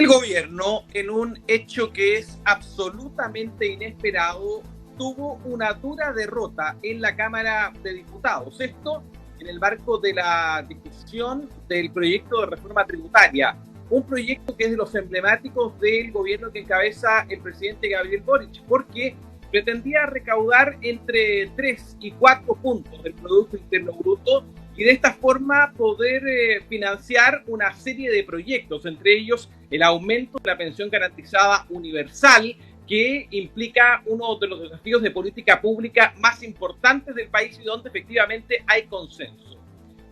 El gobierno, en un hecho que es absolutamente inesperado, tuvo una dura derrota en la Cámara de Diputados. Esto en el marco de la discusión del proyecto de reforma tributaria, un proyecto que es de los emblemáticos del gobierno que encabeza el presidente Gabriel Boric, porque pretendía recaudar entre 3 y 4 puntos del Producto Interno Bruto y de esta forma poder financiar una serie de proyectos, entre ellos el aumento de la pensión garantizada universal, que implica uno de los desafíos de política pública más importantes del país y donde efectivamente hay consenso.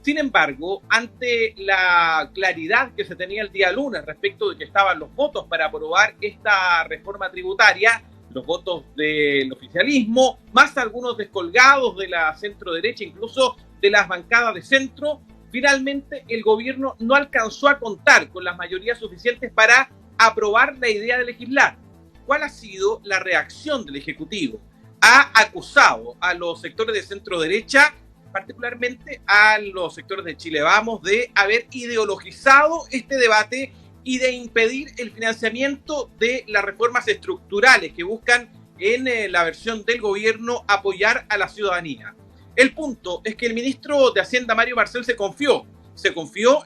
Sin embargo, ante la claridad que se tenía el día lunes respecto de que estaban los votos para aprobar esta reforma tributaria, los votos del oficialismo, más algunos descolgados de la centro-derecha, incluso de las bancadas de centro, finalmente el gobierno no alcanzó a contar con las mayorías suficientes para aprobar la idea de legislar. ¿Cuál ha sido la reacción del Ejecutivo? Ha acusado a los sectores de centro-derecha, particularmente a los sectores de Chile Vamos, de haber ideologizado este debate y de impedir el financiamiento de las reformas estructurales que buscan en la versión del gobierno apoyar a la ciudadanía. El punto es que el ministro de Hacienda, Mario Marcel, se confió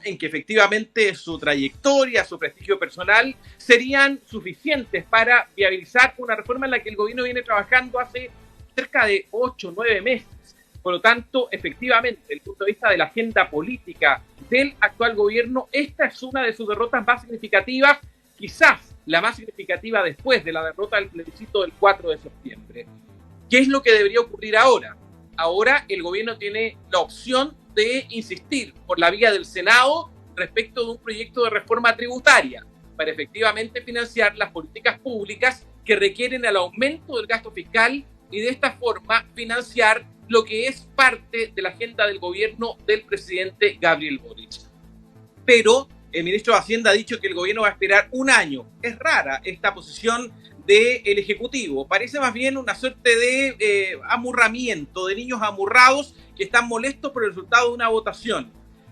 en que efectivamente su trayectoria, su prestigio personal serían suficientes para viabilizar una reforma en la que el gobierno viene trabajando hace cerca de 8 o 9 meses. Por lo tanto, efectivamente, desde el punto de vista de la agenda política del actual gobierno, esta es una de sus derrotas más significativas, quizás la más significativa después de la derrota del plebiscito del 4 de septiembre. ¿Qué es lo que debería ocurrir ahora? Ahora el gobierno tiene la opción de insistir por la vía del Senado respecto de un proyecto de reforma tributaria para efectivamente financiar las políticas públicas que requieren el aumento del gasto fiscal y de esta forma financiar lo que es parte de la agenda del gobierno del presidente Gabriel Boric. Pero el ministro de Hacienda ha dicho que el gobierno va a esperar un año. Es rara esta posición del Ejecutivo. Parece más bien una suerte de amurramiento, de niños amurrados que están molestos por el resultado de una votación.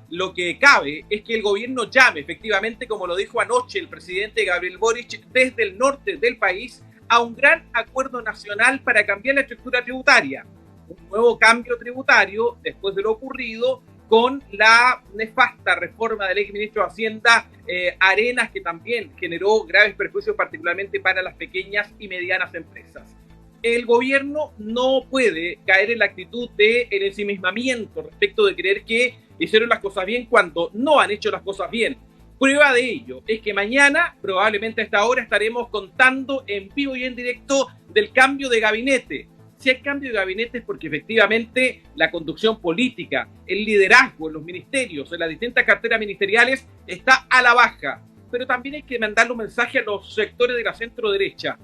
Lo que cabe es que el gobierno llame efectivamente, como lo dijo anoche el presidente Gabriel Boric, desde el norte del país a un gran acuerdo nacional para cambiar la estructura tributaria. Un nuevo cambio tributario después de lo ocurrido con la nefasta reforma del exministro de Hacienda Arenas, que también generó graves perjuicios particularmente para las pequeñas y medianas empresas. El gobierno no puede caer en la actitud de el ensimismamiento respecto de creer que hicieron las cosas bien cuando no han hecho las cosas bien. Prueba de ello es que mañana, probablemente a esta hora, estaremos contando en vivo y en directo del cambio de gabinete. Si hay cambio de gabinete es porque efectivamente la conducción política, el liderazgo en los ministerios, en las distintas carteras ministeriales está a la baja. Pero también hay que mandarle un mensaje a los sectores de la centro-derecha.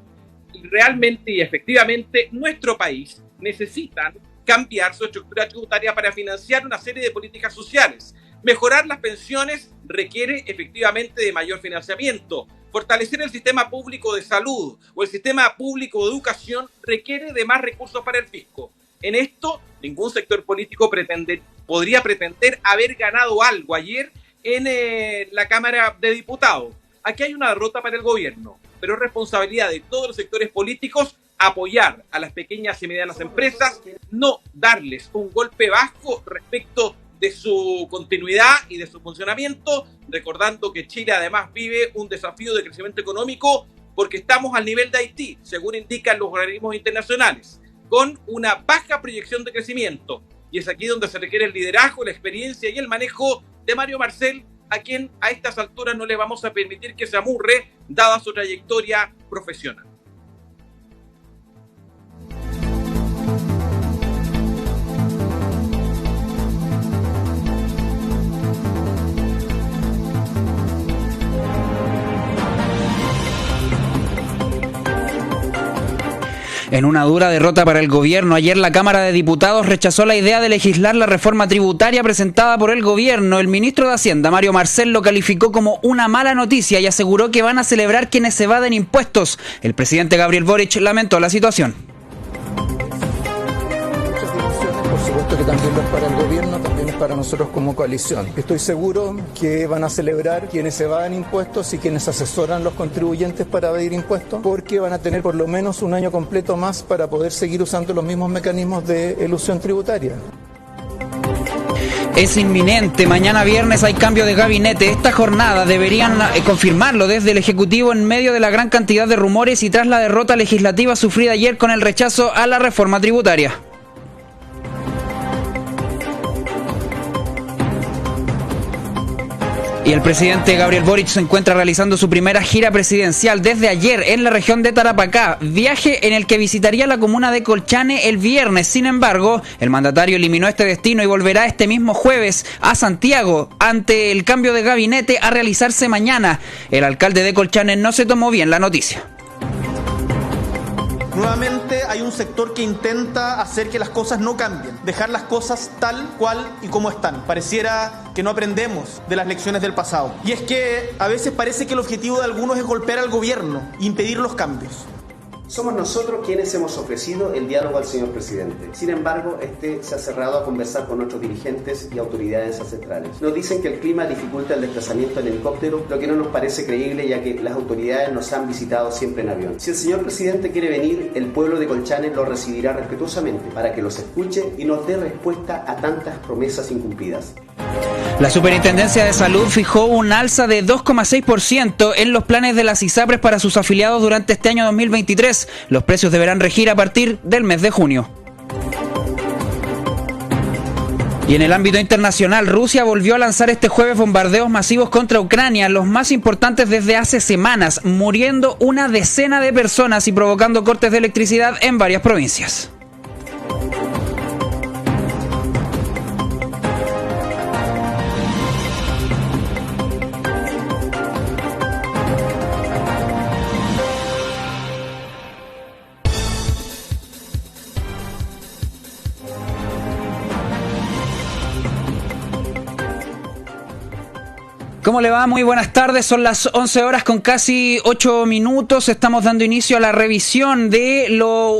Realmente y efectivamente nuestro país necesita cambiar su estructura tributaria para financiar una serie de políticas sociales. Mejorar las pensiones requiere efectivamente de mayor financiamiento. Fortalecer el sistema público de salud o el sistema público de educación requiere de más recursos para el fisco. En esto, ningún sector político podría pretender haber ganado algo ayer en la Cámara de Diputados. Aquí hay una derrota para el gobierno, pero es responsabilidad de todos los sectores políticos apoyar a las pequeñas y medianas empresas, no darles un golpe bajo respecto de su continuidad y de su funcionamiento, recordando que Chile además vive un desafío de crecimiento económico porque estamos al nivel de Haití, según indican los organismos internacionales, con una baja proyección de crecimiento. Y es aquí donde se requiere el liderazgo, la experiencia y el manejo de Mario Marcel, a quien a estas alturas no le vamos a permitir que se amurre, dada su trayectoria profesional. En una dura derrota para el gobierno, ayer la Cámara de Diputados rechazó la idea de legislar la reforma tributaria presentada por el gobierno. El ministro de Hacienda, Mario Marcel, lo calificó como una mala noticia y aseguró que van a celebrar quienes evaden impuestos. El presidente Gabriel Boric lamentó la situación. Muchas dimensiones, por supuesto que también lo es para el gobierno, también es para nosotros como coalición. Estoy seguro que van a celebrar quienes se evaden impuestos y quienes asesoran a los contribuyentes para evadir impuestos, porque van a tener por lo menos un año completo más para poder seguir usando los mismos mecanismos de elusión tributaria. Es inminente, mañana viernes hay cambio de gabinete. Esta jornada deberían confirmarlo desde el Ejecutivo en medio de la gran cantidad de rumores y tras la derrota legislativa sufrida ayer con el rechazo a la reforma tributaria. Y el presidente Gabriel Boric se encuentra realizando su primera gira presidencial desde ayer en la región de Tarapacá, viaje en el que visitaría la comuna de Colchane el viernes. Sin embargo, el mandatario eliminó este destino y volverá este mismo jueves a Santiago ante el cambio de gabinete a realizarse mañana. El alcalde de Colchane no se tomó bien la noticia. Nuevamente hay un sector que intenta hacer que las cosas no cambien, dejar las cosas tal cual y como están. Pareciera que no aprendemos de las lecciones del pasado. Y es que a veces parece que el objetivo de algunos es golpear al gobierno e impedir los cambios. Somos nosotros quienes hemos ofrecido el diálogo al señor presidente. Sin embargo, este se ha cerrado a conversar con otros dirigentes y autoridades ancestrales. Nos dicen que el clima dificulta el desplazamiento en helicóptero, lo que no nos parece creíble ya que las autoridades nos han visitado siempre en avión. Si el señor presidente quiere venir, el pueblo de Colchane lo recibirá respetuosamente para que los escuche y nos dé respuesta a tantas promesas incumplidas. La Superintendencia de Salud fijó un alza de 2,6% en los planes de las ISAPRES para sus afiliados durante este año 2023. Los precios deberán regir a partir del mes de junio. Y en el ámbito internacional, Rusia volvió a lanzar este jueves bombardeos masivos contra Ucrania, los más importantes desde hace semanas, muriendo una decena de personas y provocando cortes de electricidad en varias provincias. ¿Cómo le va? Muy buenas tardes, son las 11 horas con casi 8 minutos, estamos dando inicio a la revisión de lo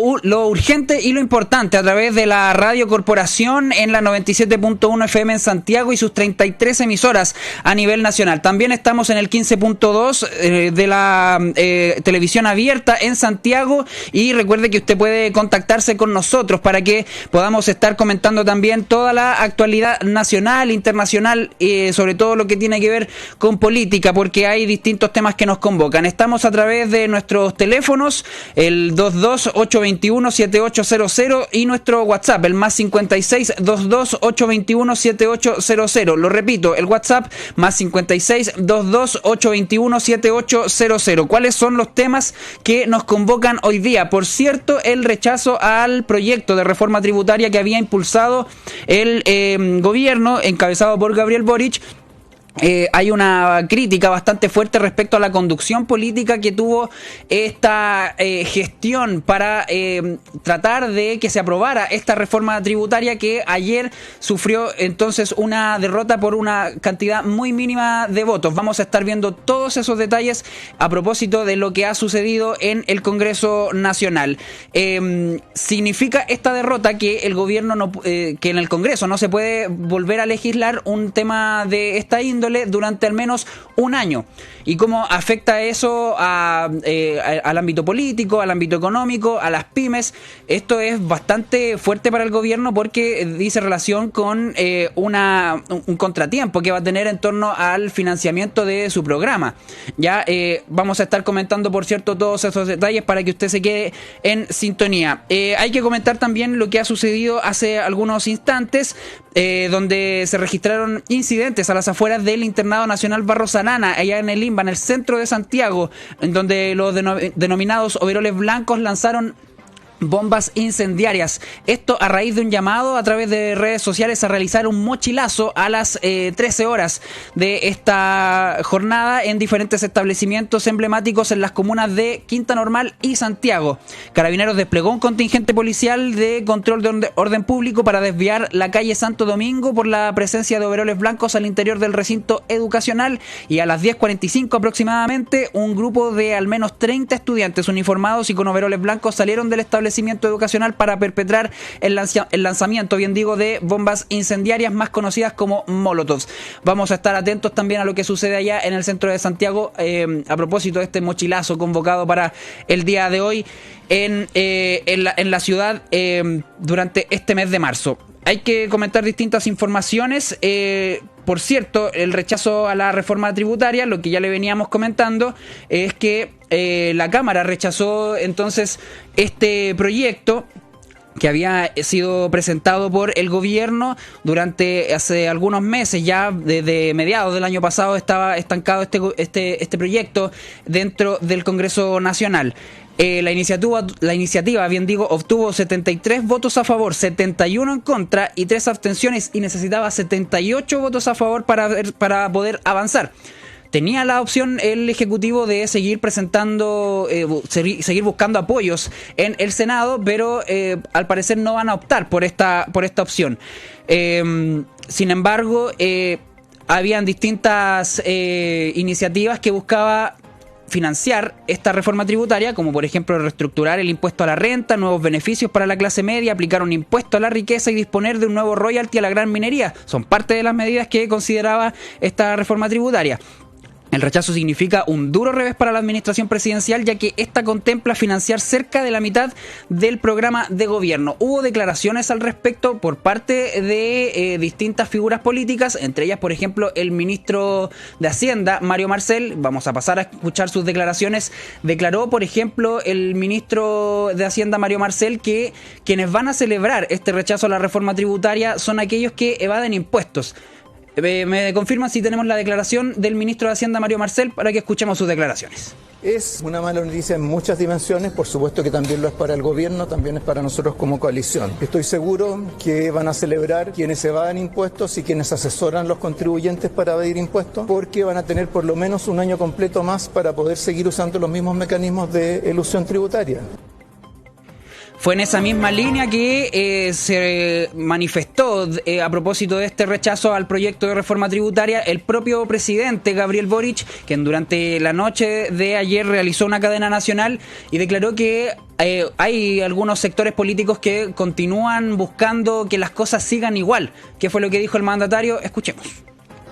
urgente y lo importante a través de la Radio Corporación en la 97.1 FM en Santiago y sus 33 emisoras a nivel nacional. También estamos en el 15.2 de la televisión abierta en Santiago y recuerde que usted puede contactarse con nosotros para que podamos estar comentando también toda la actualidad nacional, internacional, sobre todo lo que tiene que ver con política, porque hay distintos temas que nos convocan. Estamos a través de nuestros teléfonos, el 22-821-7800 y nuestro WhatsApp, el más 56-22-821-7800. Lo repito, el WhatsApp más 56-22-821-7800. ¿Cuáles son los temas que nos convocan hoy día? Por cierto, el rechazo al proyecto de reforma tributaria que había impulsado el gobierno encabezado por Gabriel Boric. Hay una crítica bastante fuerte respecto a la conducción política que tuvo esta gestión para tratar de que se aprobara esta reforma tributaria que ayer sufrió entonces una derrota por una cantidad muy mínima de votos. Vamos a estar viendo todos esos detalles a propósito de lo que ha sucedido en el Congreso Nacional. Significa esta derrota que el gobierno que en el Congreso no se puede volver a legislar un tema de esta índole durante al menos un año. ¿Y cómo afecta eso al ámbito político, al ámbito económico, a las pymes? Esto es bastante fuerte para el gobierno porque dice relación con un contratiempo que va a tener en torno al financiamiento de su programa. Ya vamos a estar comentando, por cierto, todos esos detalles para que usted se quede en sintonía. Hay que comentar también lo que ha sucedido hace algunos instantes, donde se registraron incidentes a las afueras del Internado Nacional Barros Arana, allá en el INBA, en el centro de Santiago, en donde los denominados overoles blancos lanzaron bombas incendiarias. Esto a raíz de un llamado a través de redes sociales a realizar un mochilazo a las 13 horas de esta jornada en diferentes establecimientos emblemáticos en las comunas de Quinta Normal y Santiago. Carabineros desplegó un contingente policial de control de orden público para desviar la calle Santo Domingo por la presencia de overoles blancos al interior del recinto educacional, y a las 10:45 aproximadamente un grupo de al menos 30 estudiantes uniformados y con overoles blancos salieron del establecimiento establecimiento educacional para perpetrar el lanzamiento, bien digo, de bombas incendiarias más conocidas como Molotovs. Vamos a estar atentos también a lo que sucede allá en el centro de Santiago a propósito de este mochilazo convocado para el día de hoy en la ciudad durante este mes de marzo. Hay que comentar distintas informaciones. Por cierto, el rechazo a la reforma tributaria, lo que ya le veníamos comentando, es que la Cámara rechazó entonces este proyecto que había sido presentado por el gobierno durante hace algunos meses. Ya desde mediados del año pasado estaba estancado este proyecto dentro del Congreso Nacional. La iniciativa, bien digo, obtuvo 73 votos a favor, 71 en contra y 3 abstenciones, y necesitaba 78 votos a favor para poder avanzar. Tenía la opción el Ejecutivo de seguir presentando, seguir buscando apoyos en el Senado, pero al parecer no van a optar por esta opción. Sin embargo, habían distintas iniciativas que buscaba financiar esta reforma tributaria, como por ejemplo reestructurar el impuesto a la renta, nuevos beneficios para la clase media, aplicar un impuesto a la riqueza y disponer de un nuevo royalty a la gran minería. Son parte de las medidas que consideraba esta reforma tributaria. El rechazo significa un duro revés para la administración presidencial, ya que esta contempla financiar cerca de la mitad del programa de gobierno. Hubo declaraciones al respecto por parte de distintas figuras políticas, entre ellas, por ejemplo, el ministro de Hacienda, Mario Marcel. Vamos a pasar a escuchar sus declaraciones. Declaró, por ejemplo, el ministro de Hacienda, Mario Marcel, que quienes van a celebrar este rechazo a la reforma tributaria son aquellos que evaden impuestos. Me confirman si tenemos la declaración del ministro de Hacienda, Mario Marcel, para que escuchemos sus declaraciones. Es una mala noticia en muchas dimensiones, por supuesto que también lo es para el gobierno, también es para nosotros como coalición. Estoy seguro que van a celebrar quienes evaden impuestos y quienes asesoran los contribuyentes para evadir impuestos, porque van a tener por lo menos un año completo más para poder seguir usando los mismos mecanismos de elusión tributaria. Fue en esa misma línea que se manifestó a propósito de este rechazo al proyecto de reforma tributaria el propio presidente Gabriel Boric, quien durante la noche de ayer realizó una cadena nacional y declaró que hay algunos sectores políticos que continúan buscando que las cosas sigan igual. ¿Qué fue lo que dijo el mandatario? Escuchemos.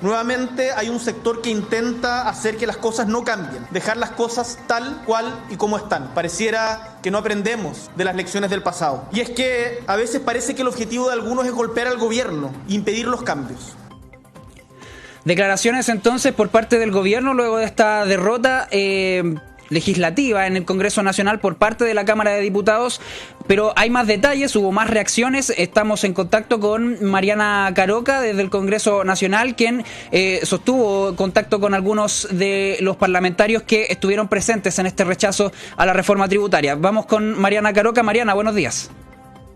Nuevamente hay un sector que intenta hacer que las cosas no cambien, dejar las cosas tal cual y como están. Pareciera que no aprendemos de las lecciones del pasado. Y es que a veces parece que el objetivo de algunos es golpear al gobierno e impedir los cambios. Declaraciones entonces por parte del gobierno luego de esta derrota legislativa en el Congreso Nacional por parte de la Cámara de Diputados, pero hay más detalles, hubo más reacciones. Estamos en contacto con Mariana Caroca desde el Congreso Nacional, quien sostuvo contacto con algunos de los parlamentarios que estuvieron presentes en este rechazo a la reforma tributaria. Vamos con Mariana Caroca. Mariana, buenos días.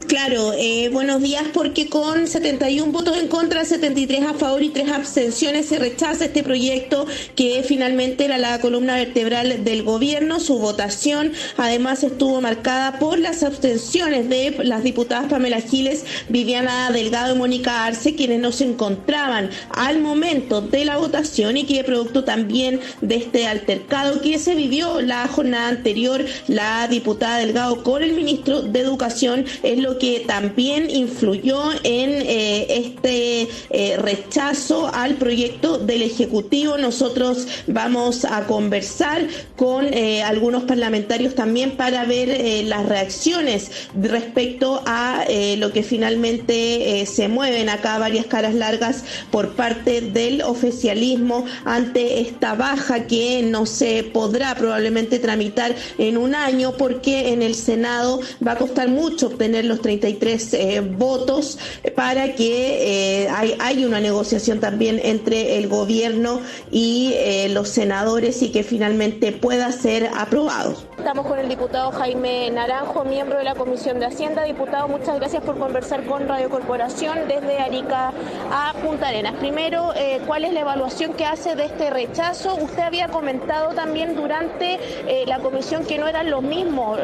Claro, buenos días, porque con 71 votos en contra, 73 a favor y 3 abstenciones se rechaza este proyecto que finalmente era la columna vertebral del gobierno. Su votación además estuvo marcada por las abstenciones de las diputadas Pamela Giles, Viviana Delgado y Mónica Arce, quienes no se encontraban al momento de la votación y que producto también de este altercado que se vivió la jornada anterior, la diputada Delgado con el ministro de Educación, es lo que también influyó en este rechazo al proyecto del Ejecutivo. Nosotros vamos a conversar con algunos parlamentarios también para ver las reacciones respecto a lo que finalmente se mueven acá varias caras largas por parte del oficialismo ante esta baja que no se podrá probablemente tramitar en un año, porque en el Senado va a costar mucho obtener los 33 votos para que haya una negociación también entre el gobierno y los senadores y que finalmente pueda ser aprobado. Estamos con el diputado Jaime Naranjo, miembro de la Comisión de Hacienda. Diputado, muchas gracias por conversar con Radio Corporación desde Arica a Punta Arenas. Primero, ¿cuál es la evaluación que hace de este rechazo? Usted había comentado también durante la comisión que no eran lo mismo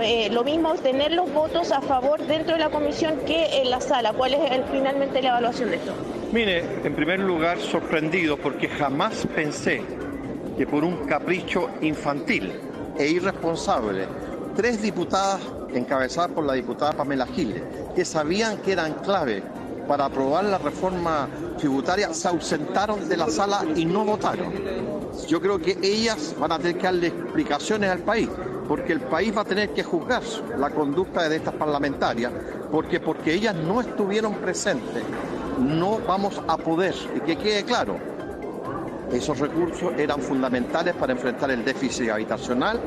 obtener los votos a favor dentro de la comisión que en la sala. ¿Cuál es finalmente la evaluación de esto? Mire, en primer lugar, sorprendido porque jamás pensé que por un capricho infantil e irresponsable 3 diputadas encabezada por la diputada Pamela Giles, que sabían que eran clave para aprobar la reforma tributaria, se ausentaron de la sala y no votaron. Yo creo que ellas van a tener que darle explicaciones al país, porque el país va a tener que juzgar la conducta de estas parlamentarias, porque ellas no estuvieron presentes, no vamos a poder, y que quede claro, esos recursos eran fundamentales para enfrentar el déficit habitacional,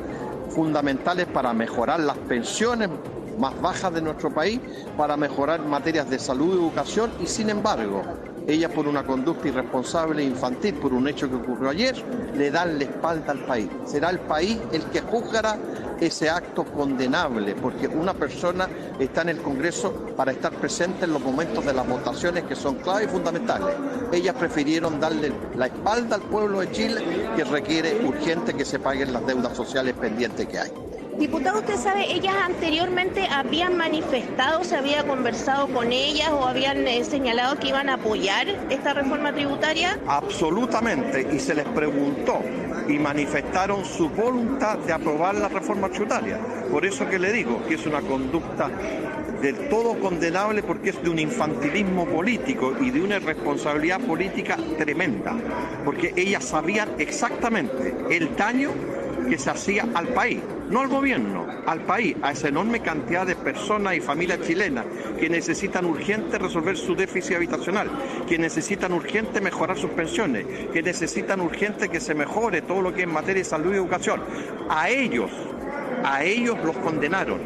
fundamentales para mejorar las pensiones más bajas de nuestro país, para mejorar materias de salud y educación, y sin embargo, ellas por una conducta irresponsable e infantil, por un hecho que ocurrió ayer, le dan la espalda al país. Será el país el que juzgará ese acto condenable, porque una persona está en el Congreso para estar presente en los momentos de las votaciones que son clave y fundamentales. Ellas prefirieron darle la espalda al pueblo de Chile, que requiere urgente que se paguen las deudas sociales pendientes que hay. Diputado, ¿usted sabe, ellas anteriormente habían manifestado, se había conversado con ellas o habían señalado que iban a apoyar esta reforma tributaria? Absolutamente, y se les preguntó y manifestaron su voluntad de aprobar la reforma tributaria. Por eso que le digo que es una conducta del todo condenable, porque es de un infantilismo político y de una irresponsabilidad política tremenda, porque ellas sabían exactamente el daño que se hacía al país, no al gobierno, al país, a esa enorme cantidad de personas y familias chilenas que necesitan urgente resolver su déficit habitacional, que necesitan urgente mejorar sus pensiones, que necesitan urgente que se mejore todo lo que es en materia de salud y educación. A ellos los condenaron,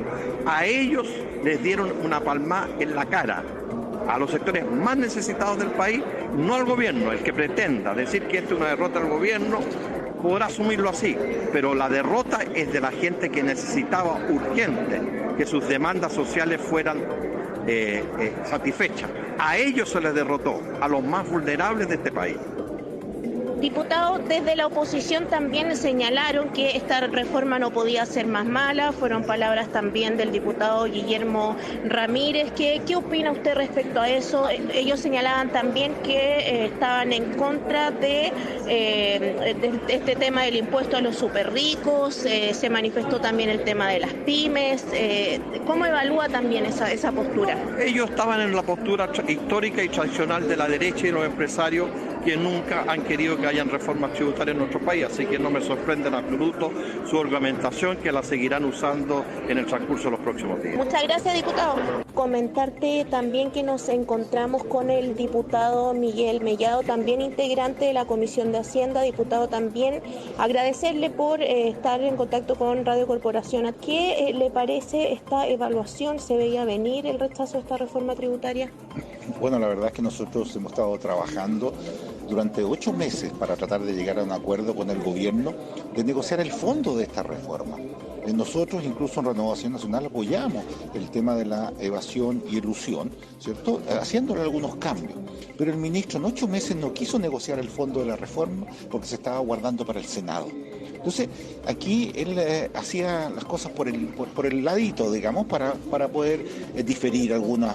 a ellos les dieron una palmada en la cara, a los sectores más necesitados del país, no al gobierno. El que pretenda decir que esto es una derrota del gobierno podrá asumirlo así, pero la derrota es de la gente que necesitaba urgente que sus demandas sociales fueran satisfechas. A ellos se les derrotó, a los más vulnerables de este país. Diputado, desde la oposición también señalaron que esta reforma no podía ser más mala, fueron palabras también del diputado Guillermo Ramírez. ¿Qué opina usted respecto a eso? Ellos señalaban también que estaban en contra de este tema del impuesto a los superricos, se manifestó también el tema de las pymes. ¿Cómo evalúa también esa postura? Ellos estaban en la postura histórica y tradicional de la derecha y los empresarios, que nunca han querido que hayan reformas tributarias en nuestro país, así que no me sorprende en absoluto su argumentación, que la seguirán usando en el transcurso de los próximos días. Muchas gracias, diputado. Comentarte también que nos encontramos con el diputado Miguel Mellado, también integrante de la Comisión de Hacienda. Diputado, también agradecerle por estar en contacto con Radio Corporación. ¿A qué le parece esta evaluación? ¿Se veía venir el rechazo de esta reforma tributaria? Bueno, la verdad es que nosotros hemos estado trabajando durante 8 meses para tratar de llegar a un acuerdo con el gobierno de negociar el fondo de esta reforma. Nosotros incluso en Renovación Nacional apoyamos el tema de la evasión y elusión, ¿cierto? Haciéndole algunos cambios. Pero el ministro en 8 meses no quiso negociar el fondo de la reforma porque se estaba guardando para el Senado. Entonces, aquí él hacía las cosas por el ladito, digamos, para poder diferir algunas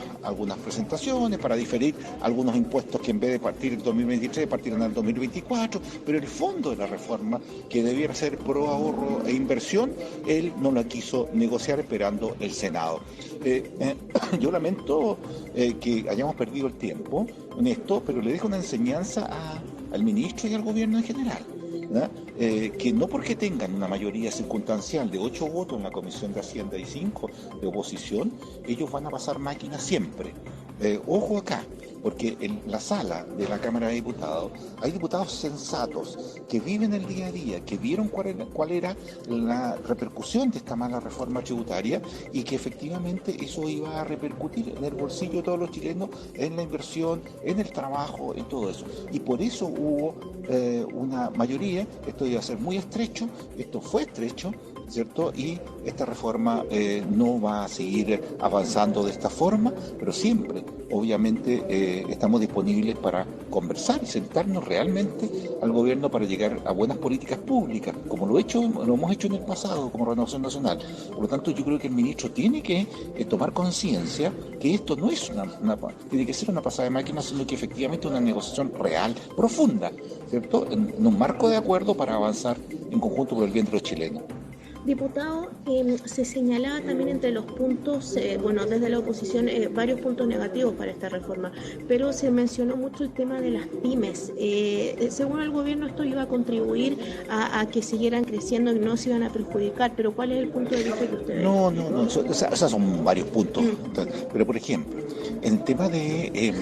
presentaciones, para diferir algunos impuestos que en vez de partir en 2023 partirán en el 2024, pero el fondo de la reforma, que debiera ser pro ahorro e inversión, él no la quiso negociar esperando el Senado. Yo lamento que hayamos perdido el tiempo en esto, pero le dejo una enseñanza al ministro y al gobierno en general. Que no porque tengan una mayoría circunstancial de 8 votos en la Comisión de Hacienda y 5 de oposición, ellos van a pasar máquina siempre. Ojo acá, porque en la sala de la Cámara de Diputados hay diputados sensatos que viven el día a día, que vieron cuál era la repercusión de esta mala reforma tributaria y que efectivamente eso iba a repercutir en el bolsillo de todos los chilenos, en la inversión, en el trabajo, en todo eso. Y por eso hubo una mayoría. Esto iba a ser muy estrecho, esto fue estrecho, ¿cierto? Y esta reforma no va a seguir avanzando de esta forma, pero siempre, obviamente, estamos disponibles para conversar y sentarnos realmente al gobierno para llegar a buenas políticas públicas, como lo hemos hecho en el pasado, como Renovación Nacional. Por lo tanto, yo creo que el ministro tiene que tomar conciencia que esto no es tiene que ser una pasada de máquina, sino que efectivamente una negociación real, profunda, ¿cierto? En un marco de acuerdo para avanzar en conjunto por el bien de los chilenos. Diputado, se señalaba también entre los puntos, desde la oposición, varios puntos negativos para esta reforma, pero se mencionó mucho el tema de las pymes. Según el gobierno, esto iba a contribuir a que siguieran creciendo y no se iban a perjudicar, pero ¿cuál es el punto de vista que ustedes? No, esos son varios puntos. Pero, por ejemplo, en el tema de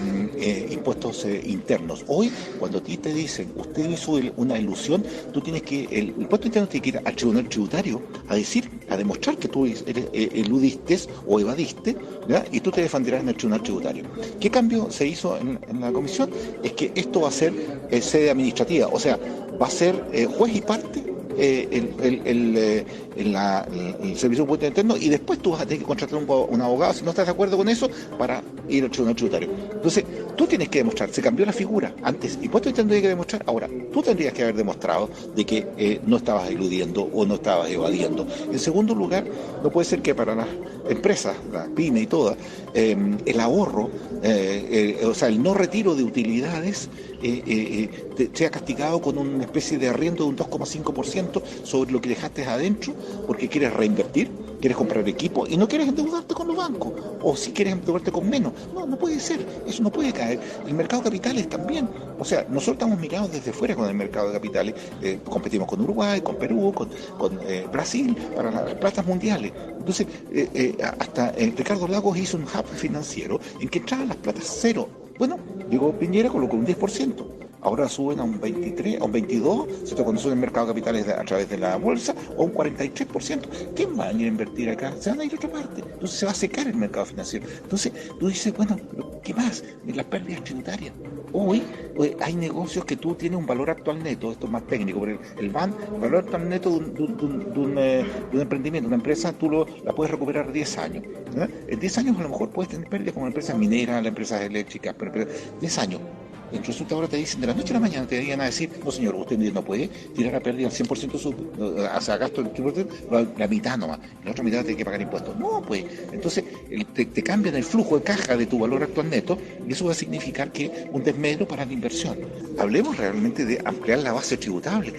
impuestos internos, hoy, cuando a ti te dicen, usted hizo una ilusión, tú tienes que, el impuesto interno tiene que ir al tribunal tributario a demostrar que tú eludiste o evadiste, ¿verdad? Y tú te defenderás en el tribunal tributario. ¿Qué cambio se hizo en la comisión? Es que esto va a ser sede administrativa, o sea, va a ser juez y parte el Servicio de Impuestos Internos, y después tú vas a tener que contratar un abogado, si no estás de acuerdo con eso, para ir al tribunal tributario. Entonces, tú tienes que demostrar, se cambió la figura. Antes, Impuestos Internos tenía que demostrar, ahora, tú tendrías que haber demostrado de que no estabas eludiendo o no estabas evadiendo. En segundo lugar, no puede ser que para las empresas, la pyme y todas, el ahorro, el no retiro de utilidades sea castigado con una especie de arriendo de un 2,5% sobre lo que dejaste adentro, porque quieres reinvertir, quieres comprar equipo y no quieres endeudarte con los bancos, o si quieres endeudarte con menos. No puede ser, eso no puede caer. El mercado de capitales también, o sea, nosotros estamos mirados desde fuera con el mercado de capitales, competimos con Uruguay, con Perú, con Brasil para las plazas mundiales. Entonces, hasta Ricardo Lagos hizo un hub financiero en que entraban las platas cero. Bueno, llegó Piñera, colocó un 10%. Ahora suben a un 23, a un 22, cuando suben el mercado de capitales a través de la bolsa, o un 43%. ¿Quién va a ir a invertir acá? Se van a ir a otra parte. Entonces se va a secar el mercado financiero. Entonces tú dices, bueno, ¿qué más? Las pérdidas tributarias. Hoy hay negocios que tú tienes un valor actual neto, esto es más técnico, pero el valor actual neto de un emprendimiento, una empresa, tú la puedes recuperar 10 años. ¿Verdad? En 10 años a lo mejor puedes tener pérdidas como empresas mineras, las empresas eléctricas, pero 10 años. Entonces ahora te dicen, de la noche a la mañana te digan a decir, no señor, usted no puede tirar a pérdida al 100% hacia gasto del 100%, la mitad nomás, la otra mitad tiene que pagar impuestos. No, pues, entonces te cambian el flujo de caja de tu valor actual neto, y eso va a significar que un desmedro para la inversión. Hablemos realmente de ampliar la base tributable.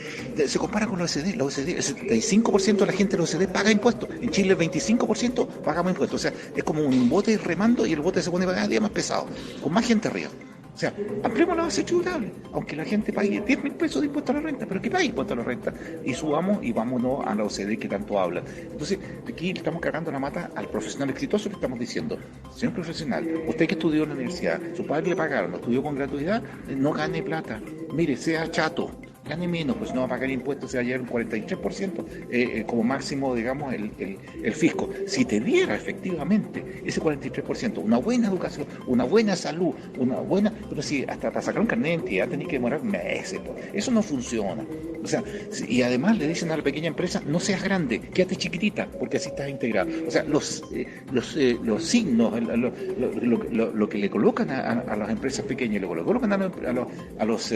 Se compara con la OECD, el 75% de la gente de la OECD paga impuestos, en Chile el 25% pagamos impuestos, o sea, es como un bote remando y el bote se pone cada día más pesado, con más gente arriba. O sea, ampliemos la base tributable, aunque la gente pague 10.000 pesos de impuesto a la renta, pero que pague impuesto a la renta, y subamos y vámonos a la OCDE que tanto hablan. Entonces, aquí le estamos cagando la mata al profesional exitoso, le estamos diciendo, señor profesional, usted que estudió en la universidad, su padre le pagaron, lo estudió con gratuidad, no gane plata, mire, sea chato, gane menos, pues no va a pagar impuestos, se va a llevar un 43% como máximo, digamos, el fisco. Si te diera efectivamente ese 43%, una buena educación, una buena salud, pero si hasta para sacar un carnet de identidad tenés que demorar meses, pues. Eso no funciona. O sea, y además le dicen a la pequeña empresa, no seas grande, quédate chiquitita, porque así estás integrado. O sea, los signos, lo que le colocan a las empresas pequeñas, lo que le colocan a los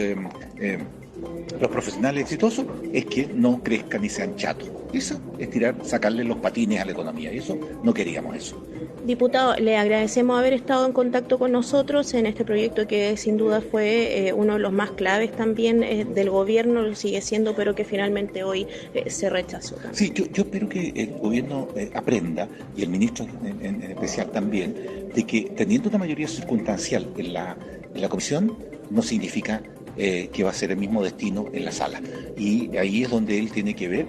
profesionales exitosos es que no crezcan y sean chatos. Eso es sacarle los patines a la economía, y eso no queríamos eso. Diputado, le agradecemos haber estado en contacto con nosotros en este proyecto que sin duda fue uno de los más claves también del gobierno, lo sigue siendo, pero que finalmente hoy se rechazó. Sí, yo espero que el gobierno aprenda, y el ministro en especial también, de que teniendo una mayoría circunstancial en la comisión, no significa que va a ser el mismo destino en la sala. Y ahí es donde él tiene que ver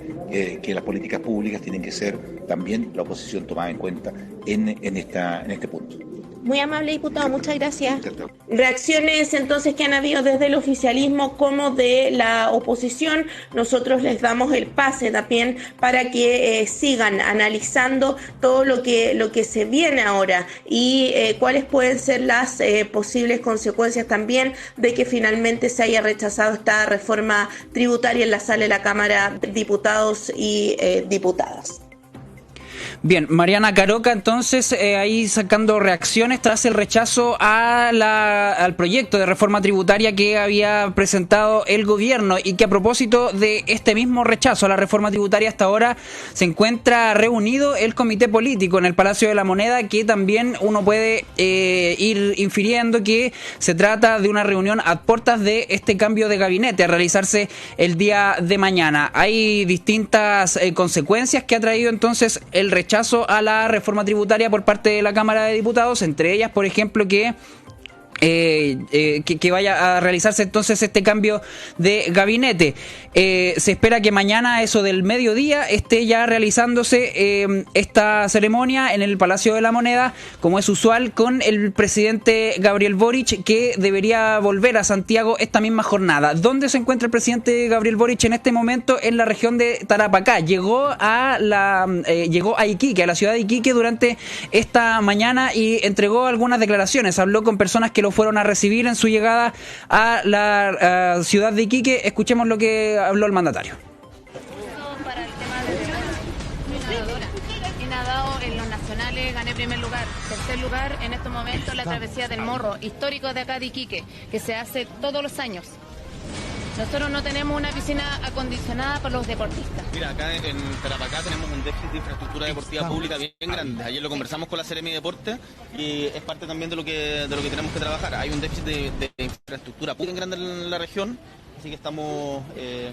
que las políticas públicas tienen que ser también la oposición tomada en cuenta en este punto. Muy amable, diputado, muchas gracias. Reacciones entonces que han habido desde el oficialismo como de la oposición. Nosotros les damos el pase también para que sigan analizando todo lo que se viene ahora y cuáles pueden ser las posibles consecuencias también de que finalmente se haya rechazado esta reforma tributaria en la sala de la Cámara de Diputados y Diputadas. Bien, Mariana Caroca, entonces, ahí sacando reacciones tras el rechazo al proyecto de reforma tributaria que había presentado el gobierno, y que a propósito de este mismo rechazo a la reforma tributaria, hasta ahora se encuentra reunido el comité político en el Palacio de la Moneda, que también uno puede ir infiriendo que se trata de una reunión a puertas de este cambio de gabinete a realizarse el día de mañana. Hay distintas consecuencias que ha traído entonces el rechazo a la reforma tributaria por parte de la Cámara de Diputados, entre ellas, por ejemplo, que vaya a realizarse entonces este cambio de gabinete. Se espera que mañana, a eso del mediodía, esté ya realizándose esta ceremonia en el Palacio de la Moneda, como es usual, con el presidente Gabriel Boric, que debería volver a Santiago esta misma jornada. ¿Dónde se encuentra el presidente Gabriel Boric en este momento? En la región de Tarapacá. Llegó a Iquique, a la ciudad de Iquique, durante esta mañana, y entregó algunas declaraciones. Habló con personas que lo fueron a recibir en su llegada a la ciudad de Iquique. Escuchemos lo que habló el mandatario. Para el tema de ganadora, he nadado en los nacionales, gané primer lugar, tercer lugar en estos momentos la travesía del Morro, histórico de acá de Iquique, que se hace todos los años. Nosotros no tenemos una piscina acondicionada para los deportistas. Mira, acá en Tarapacá tenemos un déficit de infraestructura deportiva pública bien grande. Ayer lo conversamos con la Seremi de Deporte y es parte también de lo que tenemos que trabajar. Hay un déficit de infraestructura bien grande en la región, así que estamos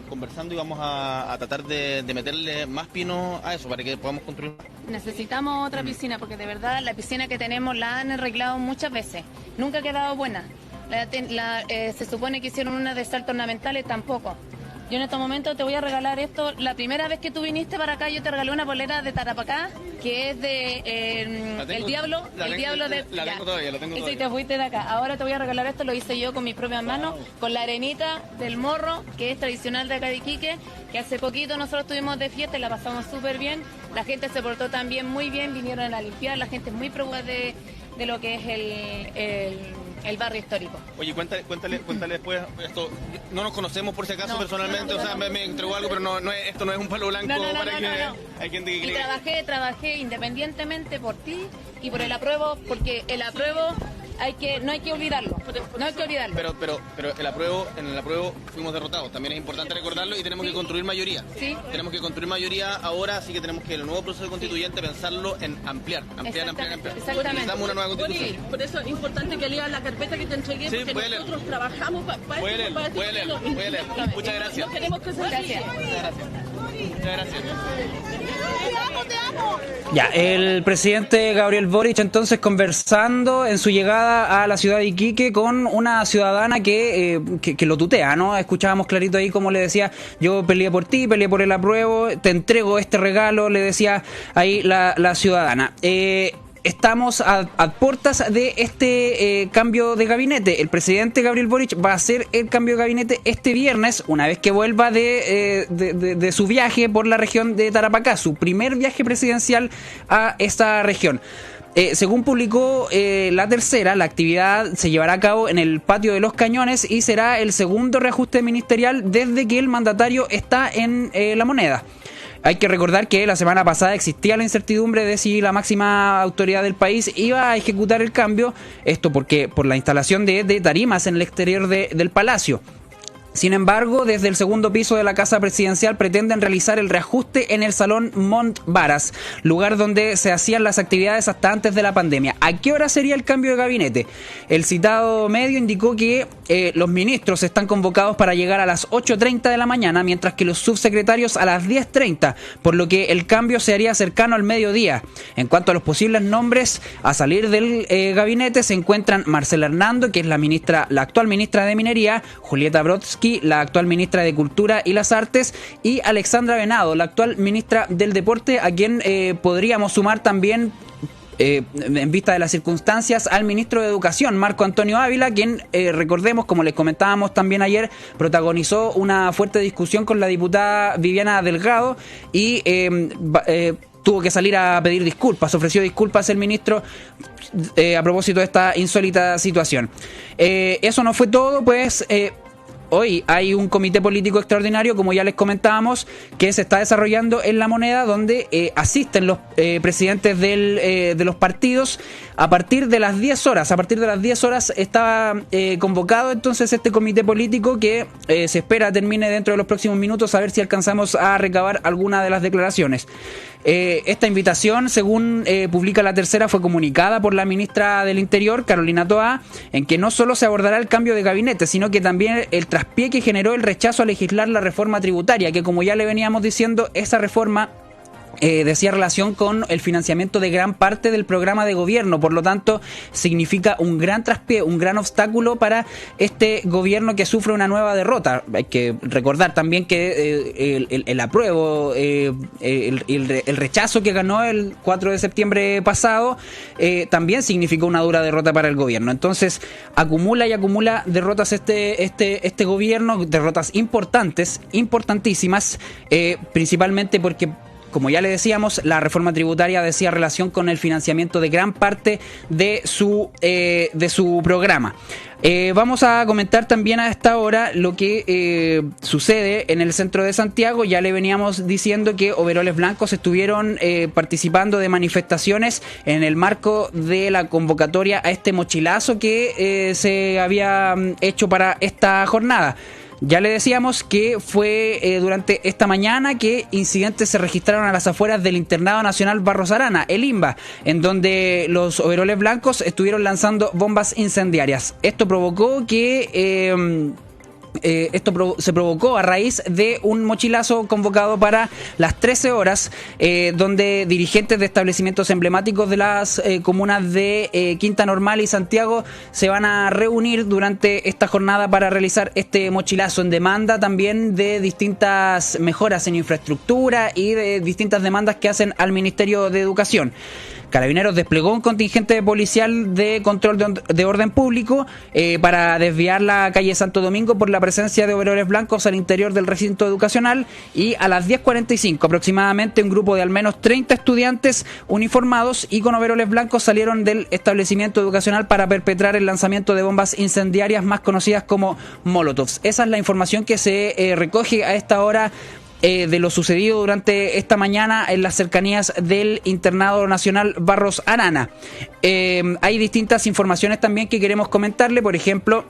conversando y vamos a tratar de meterle más pino a eso para que podamos construir. Necesitamos otra piscina porque de verdad la piscina que tenemos la han arreglado muchas veces. Nunca ha quedado buena. Se supone que hicieron una de saltos ornamentales, tampoco. Yo en estos momentos te voy a regalar esto. La primera vez que tú viniste para acá, yo te regalé una polera de Tarapacá, que es de el diablo. La tengo todavía. Y te fuiste de acá. Ahora te voy a regalar esto, lo hice yo con mis propias manos, con la arenita del Morro, que es tradicional de acá de Iquique, que hace poquito nosotros estuvimos de fiesta y la pasamos súper bien. La gente se portó también muy bien, vinieron a limpiar, la gente es muy preocupada de lo que es el barrio histórico. Oye, cuéntale después esto. No nos conocemos por si acaso personalmente, o sea, me entregó algo, pero esto no es un palo blanco para que hay gente que cree. Y trabajé independientemente por ti y por el apruebo, porque el apruebo no hay que olvidarlo. No hay que olvidarlo. Pero en el apruebo fuimos derrotados. También es importante recordarlo y tenemos que construir mayoría. Sí. Tenemos que construir mayoría ahora, así que tenemos que el nuevo proceso constituyente pensarlo en ampliar. Exactamente. Necesitamos una nueva constitución. Por eso es importante que leas la carpeta que te entregué, porque nosotros trabajamos para esto. Puede leer. Muchas gracias. No queremos que se gracias. Muchas gracias. Ya, el presidente Gabriel Boric entonces conversando en su llegada a la ciudad de Iquique con una ciudadana que lo tutea, ¿no? Escuchábamos clarito ahí como le decía: yo peleé por ti, peleé por el apruebo, te entrego este regalo, le decía ahí la ciudadana. Estamos a puertas de este cambio de gabinete. El presidente Gabriel Boric va a hacer el cambio de gabinete este viernes, una vez que vuelva de su viaje por la región de Tarapacá, su primer viaje presidencial a esta región. Según publicó La Tercera, la actividad se llevará a cabo en el Patio de los Cañones y será el segundo reajuste ministerial desde que el mandatario está en La Moneda. Hay que recordar que la semana pasada existía la incertidumbre de si la máxima autoridad del país iba a ejecutar el cambio, esto porque por la instalación de tarimas en el exterior del palacio. Sin embargo, desde el segundo piso de la Casa Presidencial pretenden realizar el reajuste en el Salón Mont Varas, lugar donde se hacían las actividades hasta antes de la pandemia. ¿A qué hora sería el cambio de gabinete? El citado medio indicó que los ministros están convocados para llegar a las 8:30 de la mañana, mientras que los subsecretarios a las 10:30, por lo que el cambio se haría cercano al mediodía. En cuanto a los posibles nombres a salir del gabinete, se encuentran Marcela Hernando, que es la actual ministra de Minería, Julieta Brodsky, la actual ministra de Cultura y las Artes, y Alexandra Venado, la actual ministra del Deporte, a quien podríamos sumar también, en vista de las circunstancias, al ministro de Educación, Marco Antonio Ávila, quien, recordemos, como les comentábamos también ayer, protagonizó una fuerte discusión con la diputada Viviana Delgado y tuvo que salir a pedir disculpas. Ofreció disculpas el ministro a propósito de esta insólita situación. Eso no fue todo, pues hoy hay un comité político extraordinario, como ya les comentábamos, que se está desarrollando en La Moneda, donde asisten los presidentes de los partidos a partir de las 10 horas. A partir de las 10 horas está convocado entonces este comité político que se espera termine dentro de los próximos minutos, a ver si alcanzamos a recabar alguna de las declaraciones. Esta invitación, según publica La Tercera, fue comunicada por la ministra del Interior, Carolina Toá, en que no solo se abordará el cambio de gabinete, sino que también el traspié que generó el rechazo a legislar la reforma tributaria, que como ya le veníamos diciendo, esa reforma decía relación con el financiamiento de gran parte del programa de gobierno, por lo tanto significa un gran traspié, un gran obstáculo para este gobierno que sufre una nueva derrota. Hay que recordar también que el apruebo, el rechazo que ganó el 4 de septiembre pasado también significó una dura derrota para el gobierno. Entonces acumula derrotas este gobierno, derrotas importantísimas, principalmente porque, como ya le decíamos, la reforma tributaria decía relación con el financiamiento de gran parte de su programa. Vamos a comentar también a esta hora lo que sucede en el centro de Santiago. Ya le veníamos diciendo que overoles blancos estuvieron participando de manifestaciones en el marco de la convocatoria a este mochilazo que se había hecho para esta jornada. Ya le decíamos que fue durante esta mañana que incidentes se registraron a las afueras del Internado Nacional Barros Arana, el INBA, en donde los overoles blancos estuvieron lanzando bombas incendiarias. Esto provocó que se provocó a raíz de un mochilazo convocado para las 13 horas, donde dirigentes de establecimientos emblemáticos de las comunas de Quinta Normal y Santiago se van a reunir durante esta jornada para realizar este mochilazo en demanda también de distintas mejoras en infraestructura y de distintas demandas que hacen al Ministerio de Educación. Carabineros desplegó un contingente policial de control de orden público para desviar la calle Santo Domingo por la presencia de overoles blancos al interior del recinto educacional, y a las 10:45 aproximadamente un grupo de al menos 30 estudiantes uniformados y con overoles blancos salieron del establecimiento educacional para perpetrar el lanzamiento de bombas incendiarias más conocidas como molotovs. Esa es la información que se recoge a esta hora de lo sucedido durante esta mañana en las cercanías del Internado Nacional Barros Arana. Hay distintas informaciones también que queremos comentarle, por ejemplo,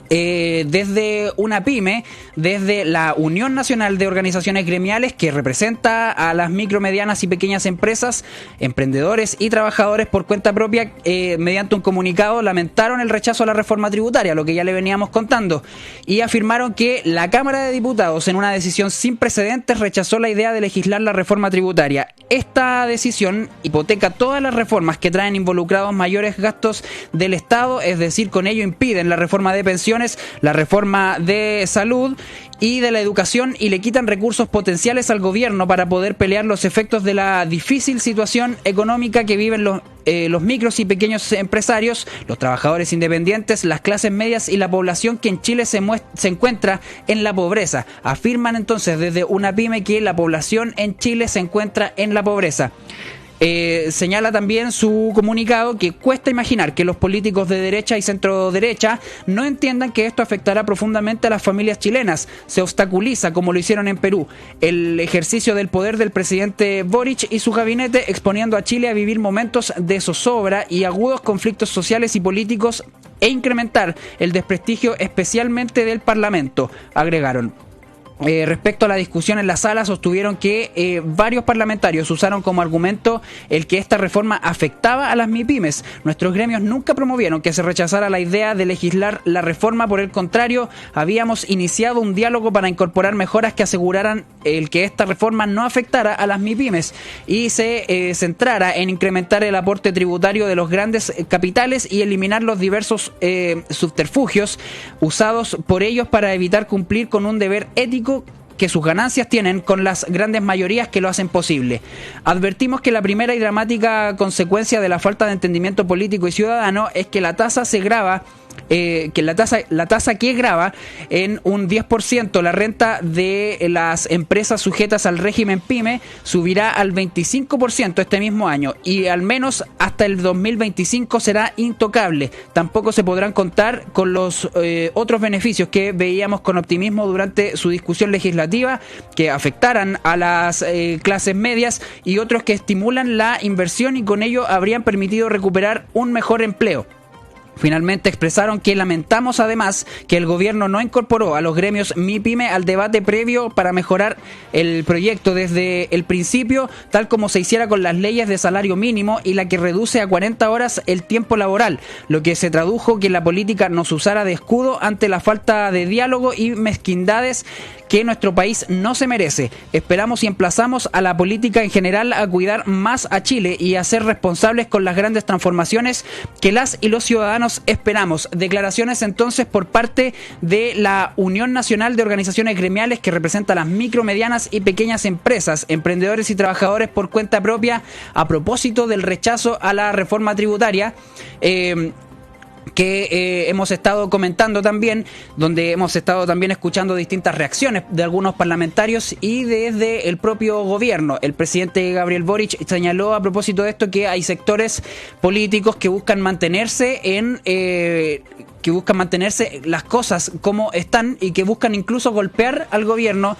desde una pyme, desde la Unión Nacional de Organizaciones Gremiales, que representa a las micro, medianas y pequeñas empresas, emprendedores y trabajadores por cuenta propia, mediante un comunicado lamentaron el rechazo a la reforma tributaria, lo que ya le veníamos contando, y afirmaron que la Cámara de Diputados, en una decisión sin precedentes, rechazó la idea de legislar la reforma tributaria. Esta decisión hipoteca todas las reformas que traen involucrados mayores gastos del Estado, es decir, con ello impiden la reforma de pensiones, la reforma de salud y de la educación, y le quitan recursos potenciales al gobierno para poder pelear los efectos de la difícil situación económica que viven los micros y pequeños empresarios, los trabajadores independientes, las clases medias y la población que en Chile se encuentra en la pobreza. Afirman entonces desde una pyme que la población en Chile se encuentra en la pobreza. Señala también su comunicado que cuesta imaginar que los políticos de derecha y centro derecha no entiendan que esto afectará profundamente a las familias chilenas. Se obstaculiza, como lo hicieron en Perú, el ejercicio del poder del presidente Boric y su gabinete, exponiendo a Chile a vivir momentos de zozobra y agudos conflictos sociales y políticos, e incrementar el desprestigio especialmente del Parlamento, agregaron. Respecto a la discusión en la sala, sostuvieron que varios parlamentarios usaron como argumento el que esta reforma afectaba a las MIPYMES. Nuestros gremios nunca promovieron que se rechazara la idea de legislar la reforma, por el contrario, habíamos iniciado un diálogo para incorporar mejoras que aseguraran el que esta reforma no afectara a las MIPYMES y se centrara en incrementar el aporte tributario de los grandes capitales y eliminar los diversos subterfugios usados por ellos para evitar cumplir con un deber ético que sus ganancias tienen con las grandes mayorías que lo hacen posible. Advertimos que la primera y dramática consecuencia de la falta de entendimiento político y ciudadano es que la tasa se grava que la tasa que grava en un 10% la renta de las empresas sujetas al régimen PYME subirá al 25% este mismo año y al menos hasta el 2025 será intocable. Tampoco se podrán contar con los otros beneficios que veíamos con optimismo durante su discusión legislativa, que afectaran a las clases medias y otros que estimulan la inversión y con ello habrían permitido recuperar un mejor empleo. Finalmente expresaron que lamentamos además que el gobierno no incorporó a los gremios MIPYME al debate previo para mejorar el proyecto desde el principio, tal como se hiciera con las leyes de salario mínimo y la que reduce a 40 horas el tiempo laboral, lo que se tradujo que la política nos usara de escudo ante la falta de diálogo y mezquindades que nuestro país no se merece. Esperamos y emplazamos a la política en general a cuidar más a Chile y a ser responsables con las grandes transformaciones que las y los ciudadanos esperamos. Declaraciones entonces por parte de la Unión Nacional de Organizaciones Gremiales, que representa a las micro, medianas y pequeñas empresas, emprendedores y trabajadores por cuenta propia, a propósito del rechazo a la reforma tributaria que hemos estado comentando también, donde hemos estado también escuchando distintas reacciones de algunos parlamentarios y desde el propio gobierno. El presidente Gabriel Boric señaló a propósito de esto que hay sectores políticos que buscan mantenerse las cosas como están y que buscan incluso golpear al gobierno,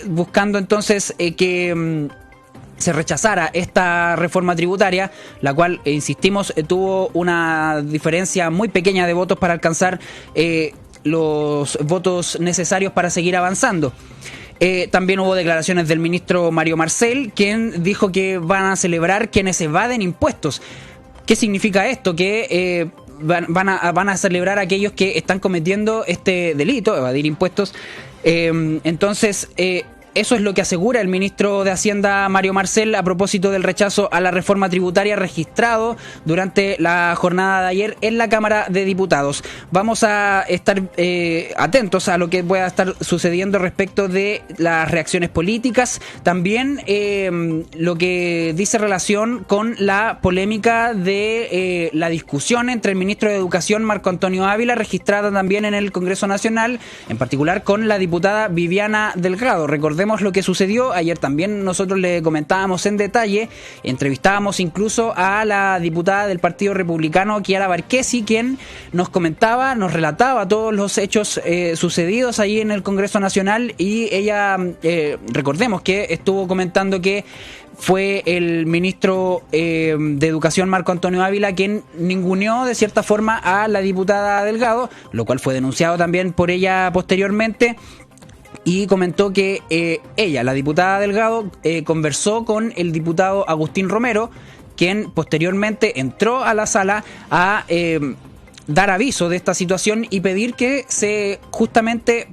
buscando entonces que se rechazara esta reforma tributaria, la cual, insistimos, tuvo una diferencia muy pequeña de votos para alcanzar los votos necesarios para seguir avanzando. También hubo declaraciones del ministro Mario Marcel, quien dijo que van a celebrar quienes evaden impuestos. ¿Qué significa esto? Que van a celebrar a aquellos que están cometiendo este delito, evadir impuestos. Entonces, eso es lo que asegura el ministro de Hacienda, Mario Marcel, a propósito del rechazo a la reforma tributaria registrado durante la jornada de ayer en la Cámara de Diputados. Vamos a estar atentos a lo que pueda estar sucediendo respecto de las reacciones políticas. También lo que dice relación con la polémica de la discusión entre el ministro de Educación, Marco Antonio Ávila, registrada también en el Congreso Nacional, en particular con la diputada Viviana Delgado. Recordemos lo que sucedió. Ayer también nosotros le comentábamos en detalle, entrevistábamos incluso a la diputada del Partido Republicano, Chiara Varquesi, quien nos comentaba, nos relataba todos los hechos sucedidos ahí en el Congreso Nacional, y ella, recordemos que estuvo comentando que fue el ministro de Educación, Marco Antonio Ávila, quien ninguneó de cierta forma a la diputada Delgado, lo cual fue denunciado también por ella posteriormente. Y comentó que ella, la diputada Delgado, conversó con el diputado Agustín Romero, quien posteriormente entró a la sala a dar aviso de esta situación y pedir que se justamente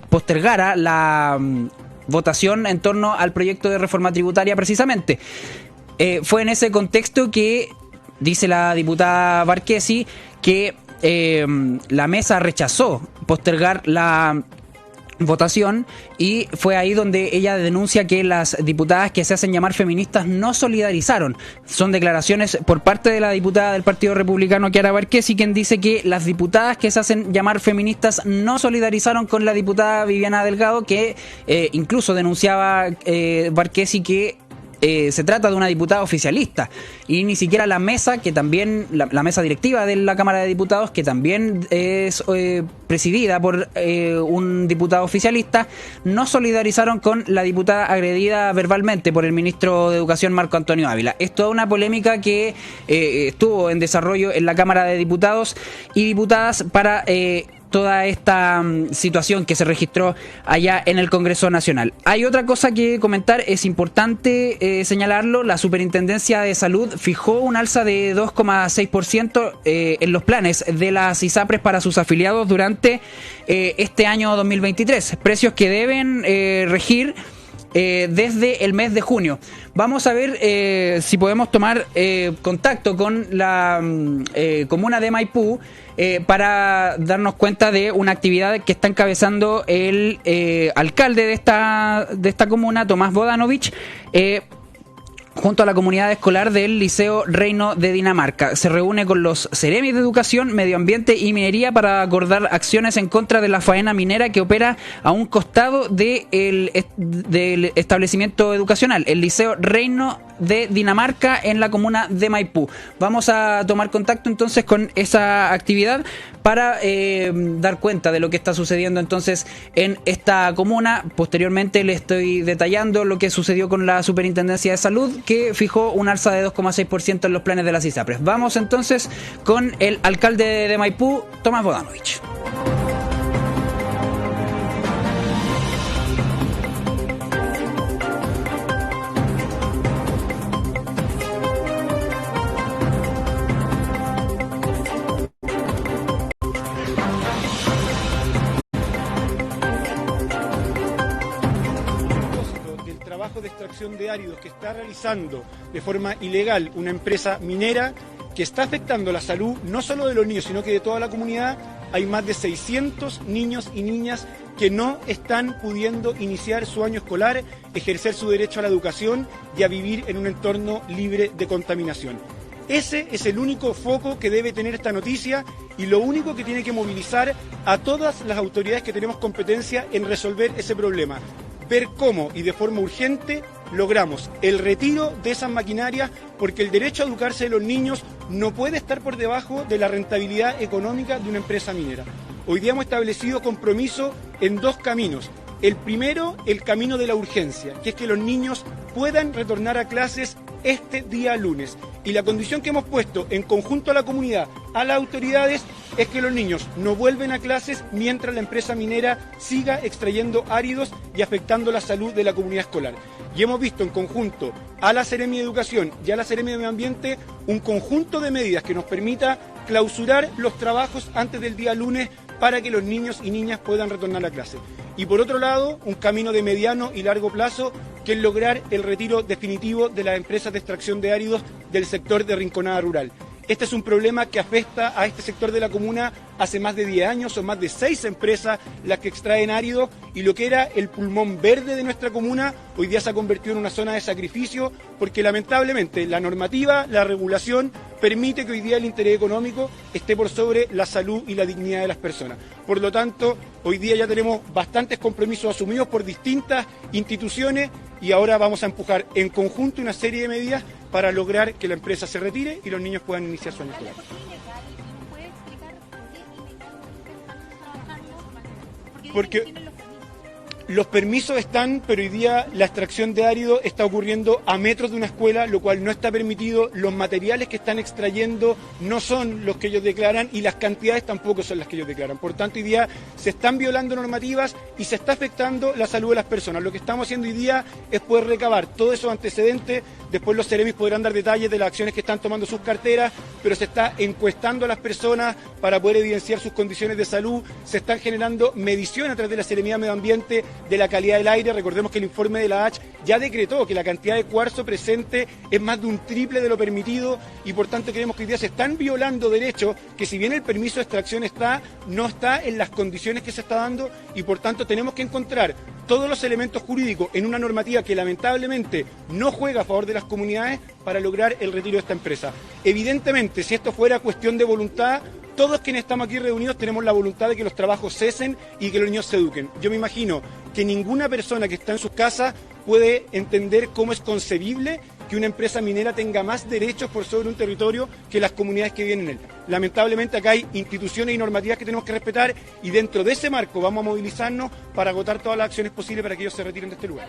postergara la votación en torno al proyecto de reforma tributaria precisamente. Fue en ese contexto que, dice la diputada Varquesi, que la mesa rechazó postergar la votación, y fue ahí donde ella denuncia que las diputadas que se hacen llamar feministas no solidarizaron. Son declaraciones por parte de la diputada del Partido Republicano, Chiara Varquesi, quien dice que las diputadas que se hacen llamar feministas no solidarizaron con la diputada Viviana Delgado, que incluso denunciaba Varquesi que se trata de una diputada oficialista, y ni siquiera la mesa, que también la mesa directiva de la Cámara de Diputados, que también es presidida por un diputado oficialista, no solidarizaron con la diputada agredida verbalmente por el ministro de Educación, Marco Antonio Ávila. Es toda una polémica que estuvo en desarrollo en la Cámara de Diputados y Diputadas para toda esta situación que se registró allá en el Congreso Nacional. Hay otra cosa que comentar, es importante señalarlo. La Superintendencia de Salud fijó un alza de 2,6% en los planes de las ISAPRES para sus afiliados durante este año 2023, precios que deben regir desde el mes de junio. Vamos a ver si podemos tomar contacto con la comuna de Maipú para darnos cuenta de una actividad que está encabezando el alcalde de esta comuna, Tomás Bodanovich, junto a la comunidad escolar del Liceo Reino de Dinamarca. Se reúne con los Ceremis de Educación, Medio Ambiente y Minería para acordar acciones en contra de la faena minera que opera a un costado del establecimiento educacional, el Liceo Reino de Dinamarca, en la comuna de Maipú. Vamos a tomar contacto entonces con esa actividad para dar cuenta de lo que está sucediendo entonces en esta comuna. Posteriormente le estoy detallando lo que sucedió con la Superintendencia de Salud, que fijó un alza de 2,6% en los planes de las ISAPRES. Vamos entonces con el alcalde de Maipú, Tomás Bodanovich. De extracción de áridos que está realizando de forma ilegal una empresa minera que está afectando la salud no solo de los niños, sino que de toda la comunidad. Hay más de 600 niños y niñas que no están pudiendo iniciar su año escolar, ejercer su derecho a la educación y a vivir en un entorno libre de contaminación. Ese es el único foco que debe tener esta noticia y lo único que tiene que movilizar a todas las autoridades que tenemos competencia en resolver ese problema. Ver cómo y de forma urgente logramos el retiro de esas maquinarias, porque el derecho a educarse de los niños no puede estar por debajo de la rentabilidad económica de una empresa minera. Hoy día hemos establecido compromiso en dos caminos. El primero, el camino de la urgencia, que es que los niños puedan retornar a clases este día lunes. Y la condición que hemos puesto en conjunto a la comunidad, a las autoridades, es que los niños no vuelven a clases mientras la empresa minera siga extrayendo áridos y afectando la salud de la comunidad escolar. Y hemos visto en conjunto a la Seremi de Educación y a la Seremi de Medio Ambiente un conjunto de medidas que nos permita clausurar los trabajos antes del día lunes para que los niños y niñas puedan retornar a clase. Y por otro lado, un camino de mediano y largo plazo, que es lograr el retiro definitivo de las empresas de extracción de áridos del sector de Rinconada Rural. Este es un problema que afecta a este sector de la comuna hace más de 10 años, son más de 6 empresas las que extraen árido, y lo que era el pulmón verde de nuestra comuna hoy día se ha convertido en una zona de sacrificio, porque lamentablemente la normativa, la regulación, permite que hoy día el interés económico esté por sobre la salud y la dignidad de las personas. Por lo tanto, hoy día ya tenemos bastantes compromisos asumidos por distintas instituciones y ahora vamos a empujar en conjunto una serie de medidas para lograr que la empresa se retire y los niños puedan iniciar su año escolar. Porque los permisos están, pero hoy día la extracción de árido está ocurriendo a metros de una escuela, lo cual no está permitido. Los materiales que están extrayendo no son los que ellos declaran y las cantidades tampoco son las que ellos declaran. Por tanto, hoy día se están violando normativas y se está afectando la salud de las personas. Lo que estamos haciendo hoy día es poder recabar todos esos antecedentes. Después los Ceremis podrán dar detalles de las acciones que están tomando sus carteras, pero se está encuestando a las personas para poder evidenciar sus condiciones de salud. Se están generando mediciones a través de la Seremía de Medio Ambiente de la calidad del aire. Recordemos que el informe de la H ya decretó que la cantidad de cuarzo presente es más de un triple de lo permitido y por tanto creemos que hoy día se están violando derechos que, si bien el permiso de extracción no está en las condiciones que se está dando, y por tanto tenemos que encontrar todos los elementos jurídicos en una normativa que lamentablemente no juega a favor de las comunidades para lograr el retiro de esta empresa. Evidentemente, si esto fuera cuestión de voluntad, todos quienes estamos aquí reunidos tenemos la voluntad de que los trabajos cesen y que los niños se eduquen. Yo me imagino que ninguna persona que está en sus casas puede entender cómo es concebible que una empresa minera tenga más derechos por sobre un territorio que las comunidades que viven en él. Lamentablemente acá hay instituciones y normativas que tenemos que respetar y dentro de ese marco vamos a movilizarnos para agotar todas las acciones posibles para que ellos se retiren de este lugar.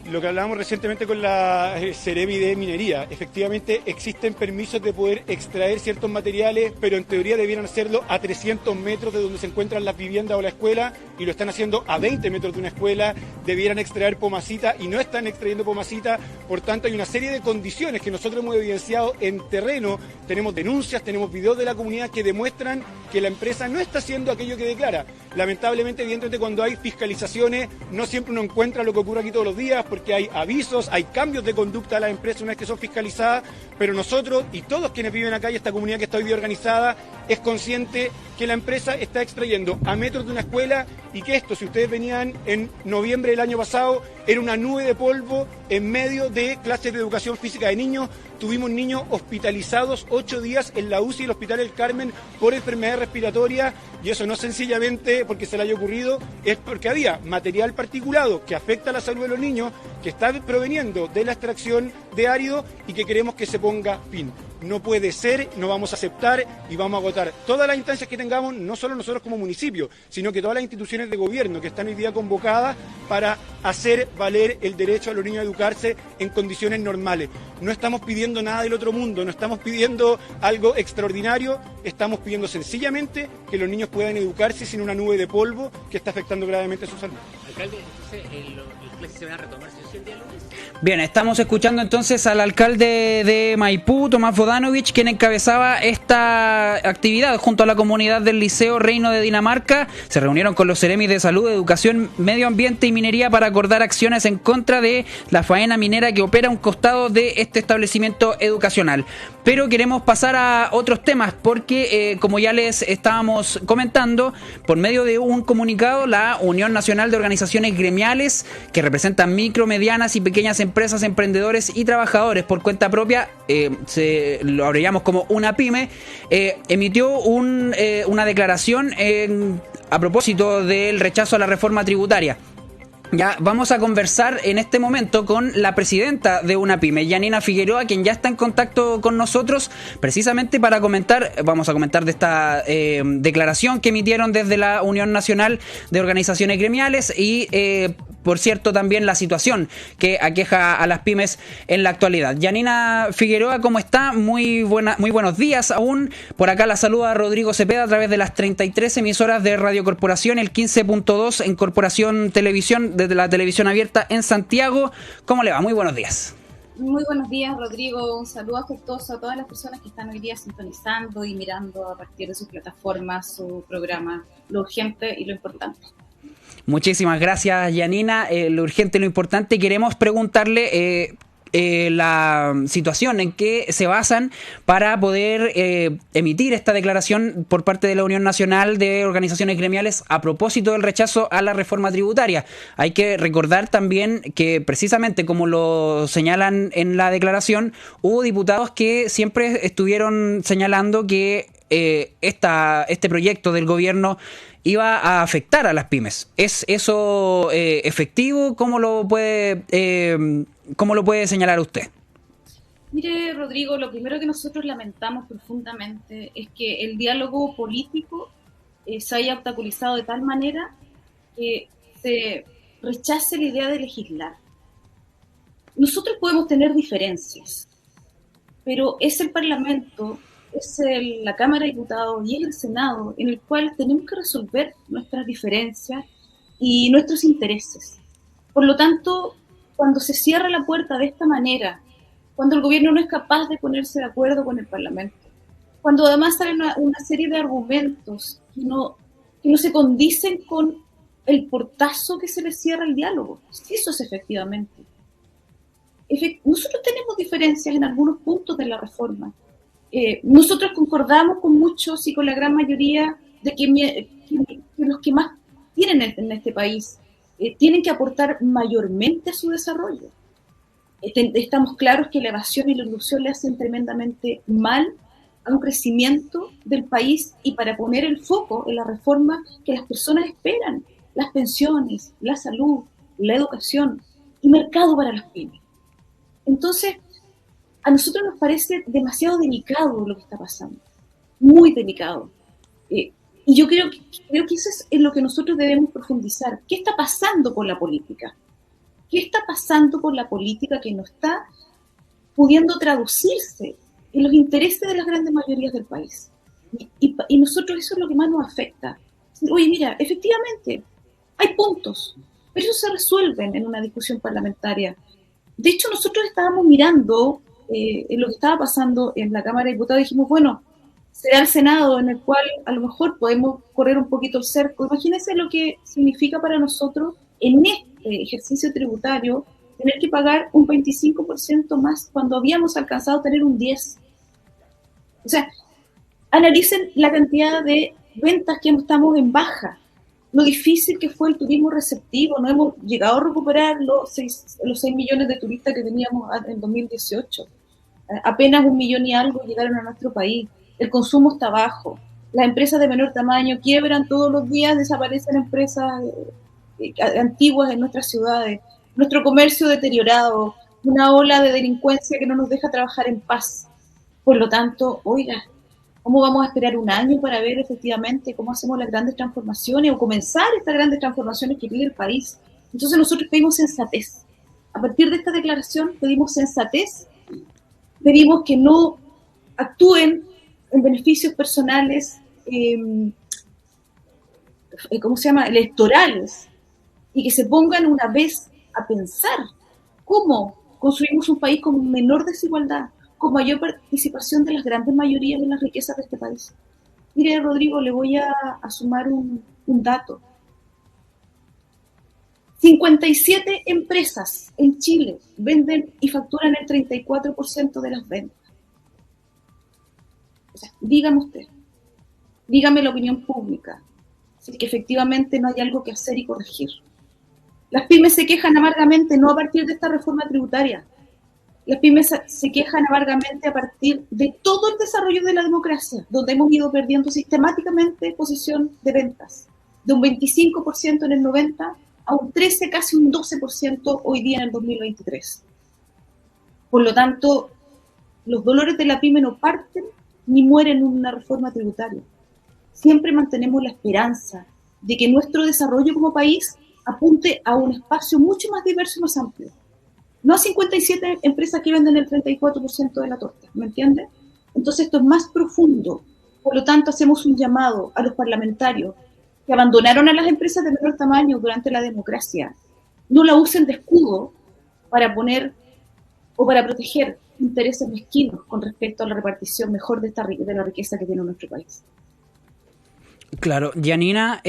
Lo que hablábamos recientemente con la Seremi de Minería, efectivamente existen permisos de poder extraer ciertos materiales, pero en teoría debieran hacerlo a 300 metros de donde se encuentran las viviendas o la escuela, y lo están haciendo a 20 metros de una escuela. Debieran extraer pomacita y no están extrayendo pomacita. Por tanto, hay una serie de condiciones que nosotros hemos evidenciado en terreno. Tenemos denuncias, tenemos videos de la comunidad que demuestran que la empresa no está haciendo aquello que declara. Lamentablemente, evidentemente, cuando hay fiscalizaciones, no siempre uno encuentra lo que ocurre aquí todos los días, porque hay avisos, hay cambios de conducta a las empresas una vez que son fiscalizadas, pero nosotros y todos quienes viven acá y esta comunidad que está hoy día organizada, es consciente que la empresa está extrayendo a metros de una escuela y que esto, si ustedes venían en noviembre del año pasado, era una nube de polvo en medio de clases de educación física de niños. Tuvimos niños hospitalizados 8 días en la UCI del Hospital El Carmen por enfermedad respiratoria, y eso no sencillamente porque se le haya ocurrido, es porque había material particulado que afecta a la salud de los niños, que está proveniendo de la extracción de árido y que queremos que se ponga fin. No puede ser, no vamos a aceptar y vamos a agotar todas las instancias que tengamos, no solo nosotros como municipio, sino que todas las instituciones de gobierno que están hoy día convocadas para hacer valer el derecho a los niños a educarse en condiciones normales. No estamos pidiendo nada del otro mundo, no estamos pidiendo algo extraordinario, estamos pidiendo sencillamente que los niños puedan educarse sin una nube de polvo que está afectando gravemente su salud. Alcalde, entonces, ¿las clases se van a retomar si el día lunes? Bien, estamos escuchando entonces al alcalde de Maipú, Tomás Bodanovich, quien encabezaba esta actividad junto a la comunidad del Liceo Reino de Dinamarca. Se reunieron con los seremis de Salud, Educación, Medio Ambiente y Minería para acordar acciones en contra de la faena minera que opera a un costado de este establecimiento educacional. Pero queremos pasar a otros temas porque, como ya les estábamos comentando, por medio de un comunicado, la Unión Nacional de Organizaciones Gremiales, que representan micro, medianas y pequeñas empresas, emprendedores y trabajadores por cuenta propia, lo abreviamos como una pyme, emitió una declaración a propósito del rechazo a la reforma tributaria. Ya vamos a conversar en este momento con la presidenta de una pyme, Yanina Figueroa, quien ya está en contacto con nosotros precisamente para vamos a comentar de esta declaración que emitieron desde la Unión Nacional de Organizaciones Gremiales y por cierto también la situación que aqueja a las pymes en la actualidad. Yanina Figueroa, ¿cómo está? Muy buenos días aún. Por acá la saluda Rodrigo Cepeda a través de las 33 emisoras de Radio Corporación, el 15.2 en Corporación Televisión, desde la televisión abierta en Santiago. ¿Cómo le va? Muy buenos días. Muy buenos días, Rodrigo. Un saludo afectuoso a todas las personas que están hoy día sintonizando y mirando a partir de sus plataformas, su programa, lo urgente y lo importante. Muchísimas gracias, Yanina. Lo urgente y lo importante. Queremos preguntarle la situación en que se basan para poder emitir esta declaración por parte de la Unión Nacional de Organizaciones Gremiales a propósito del rechazo a la reforma tributaria. Hay que recordar también que precisamente como lo señalan en la declaración, hubo diputados que siempre estuvieron señalando que este proyecto del gobierno iba a afectar a las pymes. ¿Es eso efectivo? ¿Cómo lo puede señalar usted? Mire, Rodrigo, lo primero que nosotros lamentamos profundamente es que el diálogo político se haya obstaculizado de tal manera que se rechace la idea de legislar. Nosotros podemos tener diferencias, pero es el Parlamento, es la Cámara de Diputados y es el Senado en el cual tenemos que resolver nuestras diferencias y nuestros intereses. Por lo tanto, cuando se cierra la puerta de esta manera, cuando el gobierno no es capaz de ponerse de acuerdo con el Parlamento, cuando además salen una serie de argumentos que no se condicen con el portazo que se le cierra el diálogo, eso es efectivamente. Nosotros tenemos diferencias en algunos puntos de la reforma. Nosotros concordamos con muchos y con la gran mayoría de que los que más tienen en este país tienen que aportar mayormente a su desarrollo. Estamos claros que la evasión y la ilusión le hacen tremendamente mal a un crecimiento del país y para poner el foco en la reforma que las personas esperan, las pensiones, la salud, la educación y mercado para las pymes. Entonces, a nosotros nos parece demasiado delicado lo que está pasando, muy delicado. Y yo creo que eso es en lo que nosotros debemos profundizar. ¿Qué está pasando con la política? ¿Qué está pasando con la política que no está pudiendo traducirse en los intereses de las grandes mayorías del país? Y nosotros eso es lo que más nos afecta. Oye, mira, efectivamente, hay puntos, pero esos se resuelven en una discusión parlamentaria. De hecho, nosotros estábamos mirando en lo que estaba pasando en la Cámara de Diputados, dijimos, bueno, será el Senado en el cual a lo mejor podemos correr un poquito el cerco. Imagínense lo que significa para nosotros en este ejercicio tributario tener que pagar un 25% más cuando habíamos alcanzado a tener un 10%. O sea, analicen la cantidad de ventas que estamos en baja, lo difícil que fue el turismo receptivo, no hemos llegado a recuperar los 6 millones de turistas que teníamos en 2018. Apenas 1 millón y algo llegaron a nuestro país. El consumo está bajo. Las empresas de menor tamaño quiebran todos los días, desaparecen empresas antiguas en nuestras ciudades. Nuestro comercio deteriorado, una ola de delincuencia que no nos deja trabajar en paz. Por lo tanto, oiga, ¿cómo vamos a esperar un año para ver efectivamente cómo hacemos las grandes transformaciones o comenzar estas grandes transformaciones que pide el país? Entonces nosotros pedimos sensatez. A partir de esta declaración pedimos sensatez, pedimos que no actúen en beneficios personales, electorales, y que se pongan una vez a pensar cómo construimos un país con menor desigualdad, con mayor participación de las grandes mayorías de las riquezas de este país. Mire, Rodrigo, le voy a sumar un dato. 57 empresas en Chile venden y facturan el 34% de las ventas. O sea, dígame usted, dígame la opinión pública, si es que efectivamente no hay algo que hacer y corregir. Las pymes se quejan amargamente, no a partir de esta reforma tributaria. Las pymes se quejan amargamente a partir de todo el desarrollo de la democracia, donde hemos ido perdiendo sistemáticamente posición de ventas, de un 25% en el 90 a un 13, casi un 12% hoy día en el 2023. Por lo tanto, los dolores de la pyme no parten ni mueren en una reforma tributaria. Siempre mantenemos la esperanza de que nuestro desarrollo como país apunte a un espacio mucho más diverso y más amplio. No a 57 empresas que venden el 34% de la torta, ¿me entiende? Entonces esto es más profundo. Por lo tanto, hacemos un llamado a los parlamentarios que abandonaron a las empresas de menor tamaño durante la democracia. No la usen de escudo para poner o para proteger intereses mezquinos con respecto a la repartición mejor de la riqueza que tiene nuestro país. Claro, Yanina,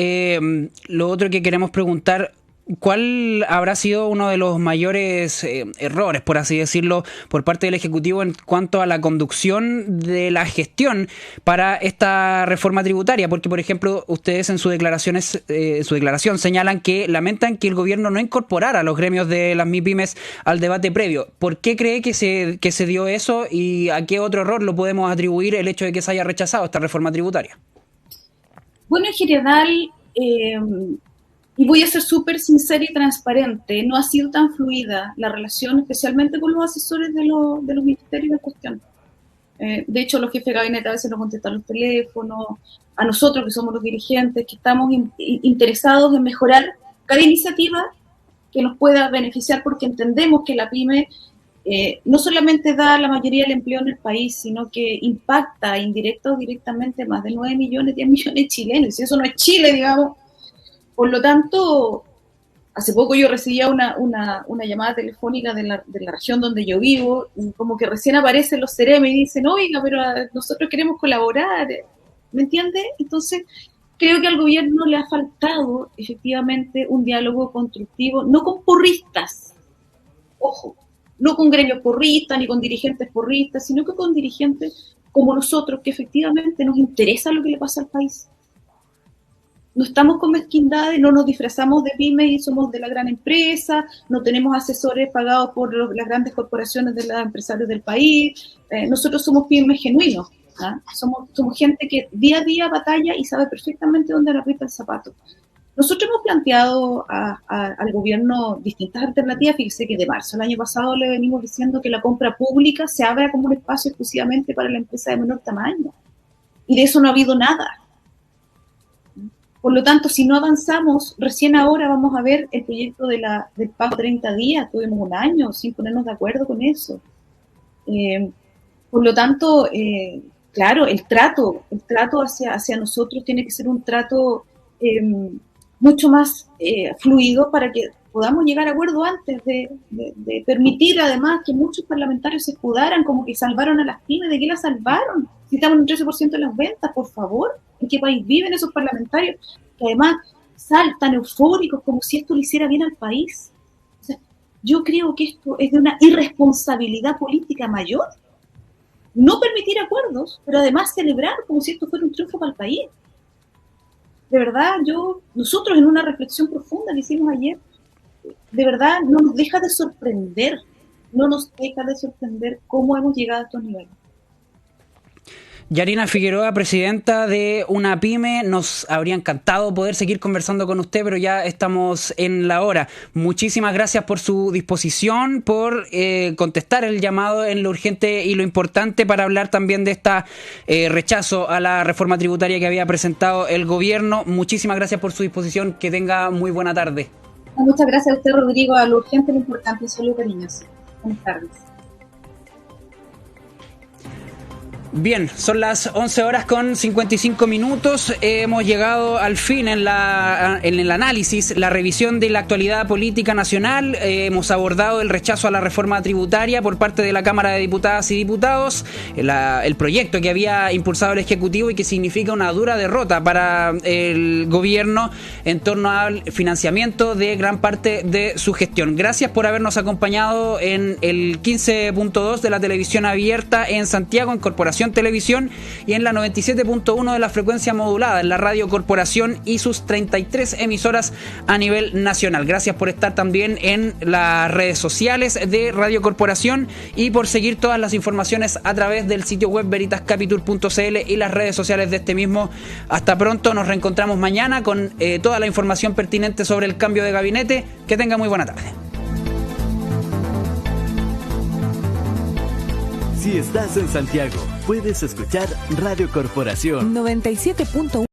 lo otro que queremos preguntar, ¿cuál habrá sido uno de los mayores errores, por así decirlo, por parte del Ejecutivo en cuanto a la conducción de la gestión para esta reforma tributaria? Porque, por ejemplo, ustedes en su declaración señalan que lamentan que el gobierno no incorporara a los gremios de las MIPYMES al debate previo. ¿Por qué cree que se dio eso y a qué otro error lo podemos atribuir el hecho de que se haya rechazado esta reforma tributaria? Bueno, en general, y voy a ser súper sincera y transparente, no ha sido tan fluida la relación, especialmente con los asesores de los ministerios en cuestión. De hecho, los jefes de gabinete a veces no contestan los teléfonos, a nosotros que somos los dirigentes, que estamos interesados en mejorar cada iniciativa que nos pueda beneficiar, porque entendemos que la PYME no solamente da la mayoría del empleo en el país, sino que impacta indirecta o directamente más de 9 millones, 10 millones de chilenos, y eso no es Chile, digamos. Por lo tanto, hace poco yo recibía una llamada telefónica de la región donde yo vivo, y como que recién aparecen los CEREM y dicen, oiga, pero nosotros queremos colaborar, ¿me entiende? Entonces, creo que al gobierno le ha faltado efectivamente un diálogo constructivo, no con porristas, ojo, no con gremios porristas ni con dirigentes porristas, sino que con dirigentes como nosotros, que efectivamente nos interesa lo que le pasa al país. No estamos con mezquindades, no nos disfrazamos de pymes y somos de la gran empresa, no tenemos asesores pagados por las grandes corporaciones de los empresarios del país. Nosotros somos pymes genuinos, ¿ah? Somos gente que día a día batalla y sabe perfectamente dónde le aprieta el zapato. Nosotros hemos planteado al gobierno distintas alternativas. Fíjese que de marzo del año pasado le venimos diciendo que la compra pública se abra como un espacio exclusivamente para la empresa de menor tamaño. Y de eso no ha habido nada. Por lo tanto, si no avanzamos, recién ahora vamos a ver el proyecto del pago 30 días. Tuvimos un año sin ponernos de acuerdo con eso. Por lo tanto, claro, el trato hacia nosotros tiene que ser un trato mucho más fluido para que podamos llegar a acuerdo antes de permitir además que muchos parlamentarios se escudaran como que salvaron a las pymes. ¿De qué las salvaron? Si estamos en un 13% de las ventas, por favor. ¿En qué país viven esos parlamentarios que además saltan eufóricos como si esto le hiciera bien al país? O sea, yo creo que esto es de una irresponsabilidad política mayor. no permitir acuerdos, pero además celebrar como si esto fuera un triunfo para el país. De verdad, nosotros en una reflexión profunda que hicimos ayer, de verdad no nos deja de sorprender cómo hemos llegado a estos niveles. Yarina Figueroa, presidenta de una pyme, nos habría encantado poder seguir conversando con usted, pero ya estamos en la hora. Muchísimas gracias por su disposición, por contestar el llamado en lo urgente y lo importante para hablar también de esta rechazo a la reforma tributaria que había presentado el gobierno. Muchísimas gracias por su disposición, que tenga muy buena tarde. Muchas gracias a usted, Rodrigo, a lo urgente y lo importante. Saludos, cariños. Buenas tardes. Bien, son las 11:55. Hemos llegado al fin en el análisis, la revisión de la actualidad política nacional. Hemos abordado el rechazo a la reforma tributaria por parte de la Cámara de Diputadas y Diputados, el proyecto que había impulsado el Ejecutivo y que significa una dura derrota para el gobierno en torno al financiamiento de gran parte de su gestión. Gracias por habernos acompañado en el 15.2 de la televisión abierta en Santiago, en Corporación Televisión, y en la 97.1 de la frecuencia modulada en la Radio Corporación y sus 33 emisoras a nivel nacional. Gracias por estar también en las redes sociales de Radio Corporación y por seguir todas las informaciones a través del sitio web veritascapital.cl y las redes sociales de este mismo. Hasta pronto, nos reencontramos mañana con toda la información pertinente sobre el cambio de gabinete. Que tenga muy buena tarde. Si estás en Santiago, puedes escuchar Radio Corporación 97.1.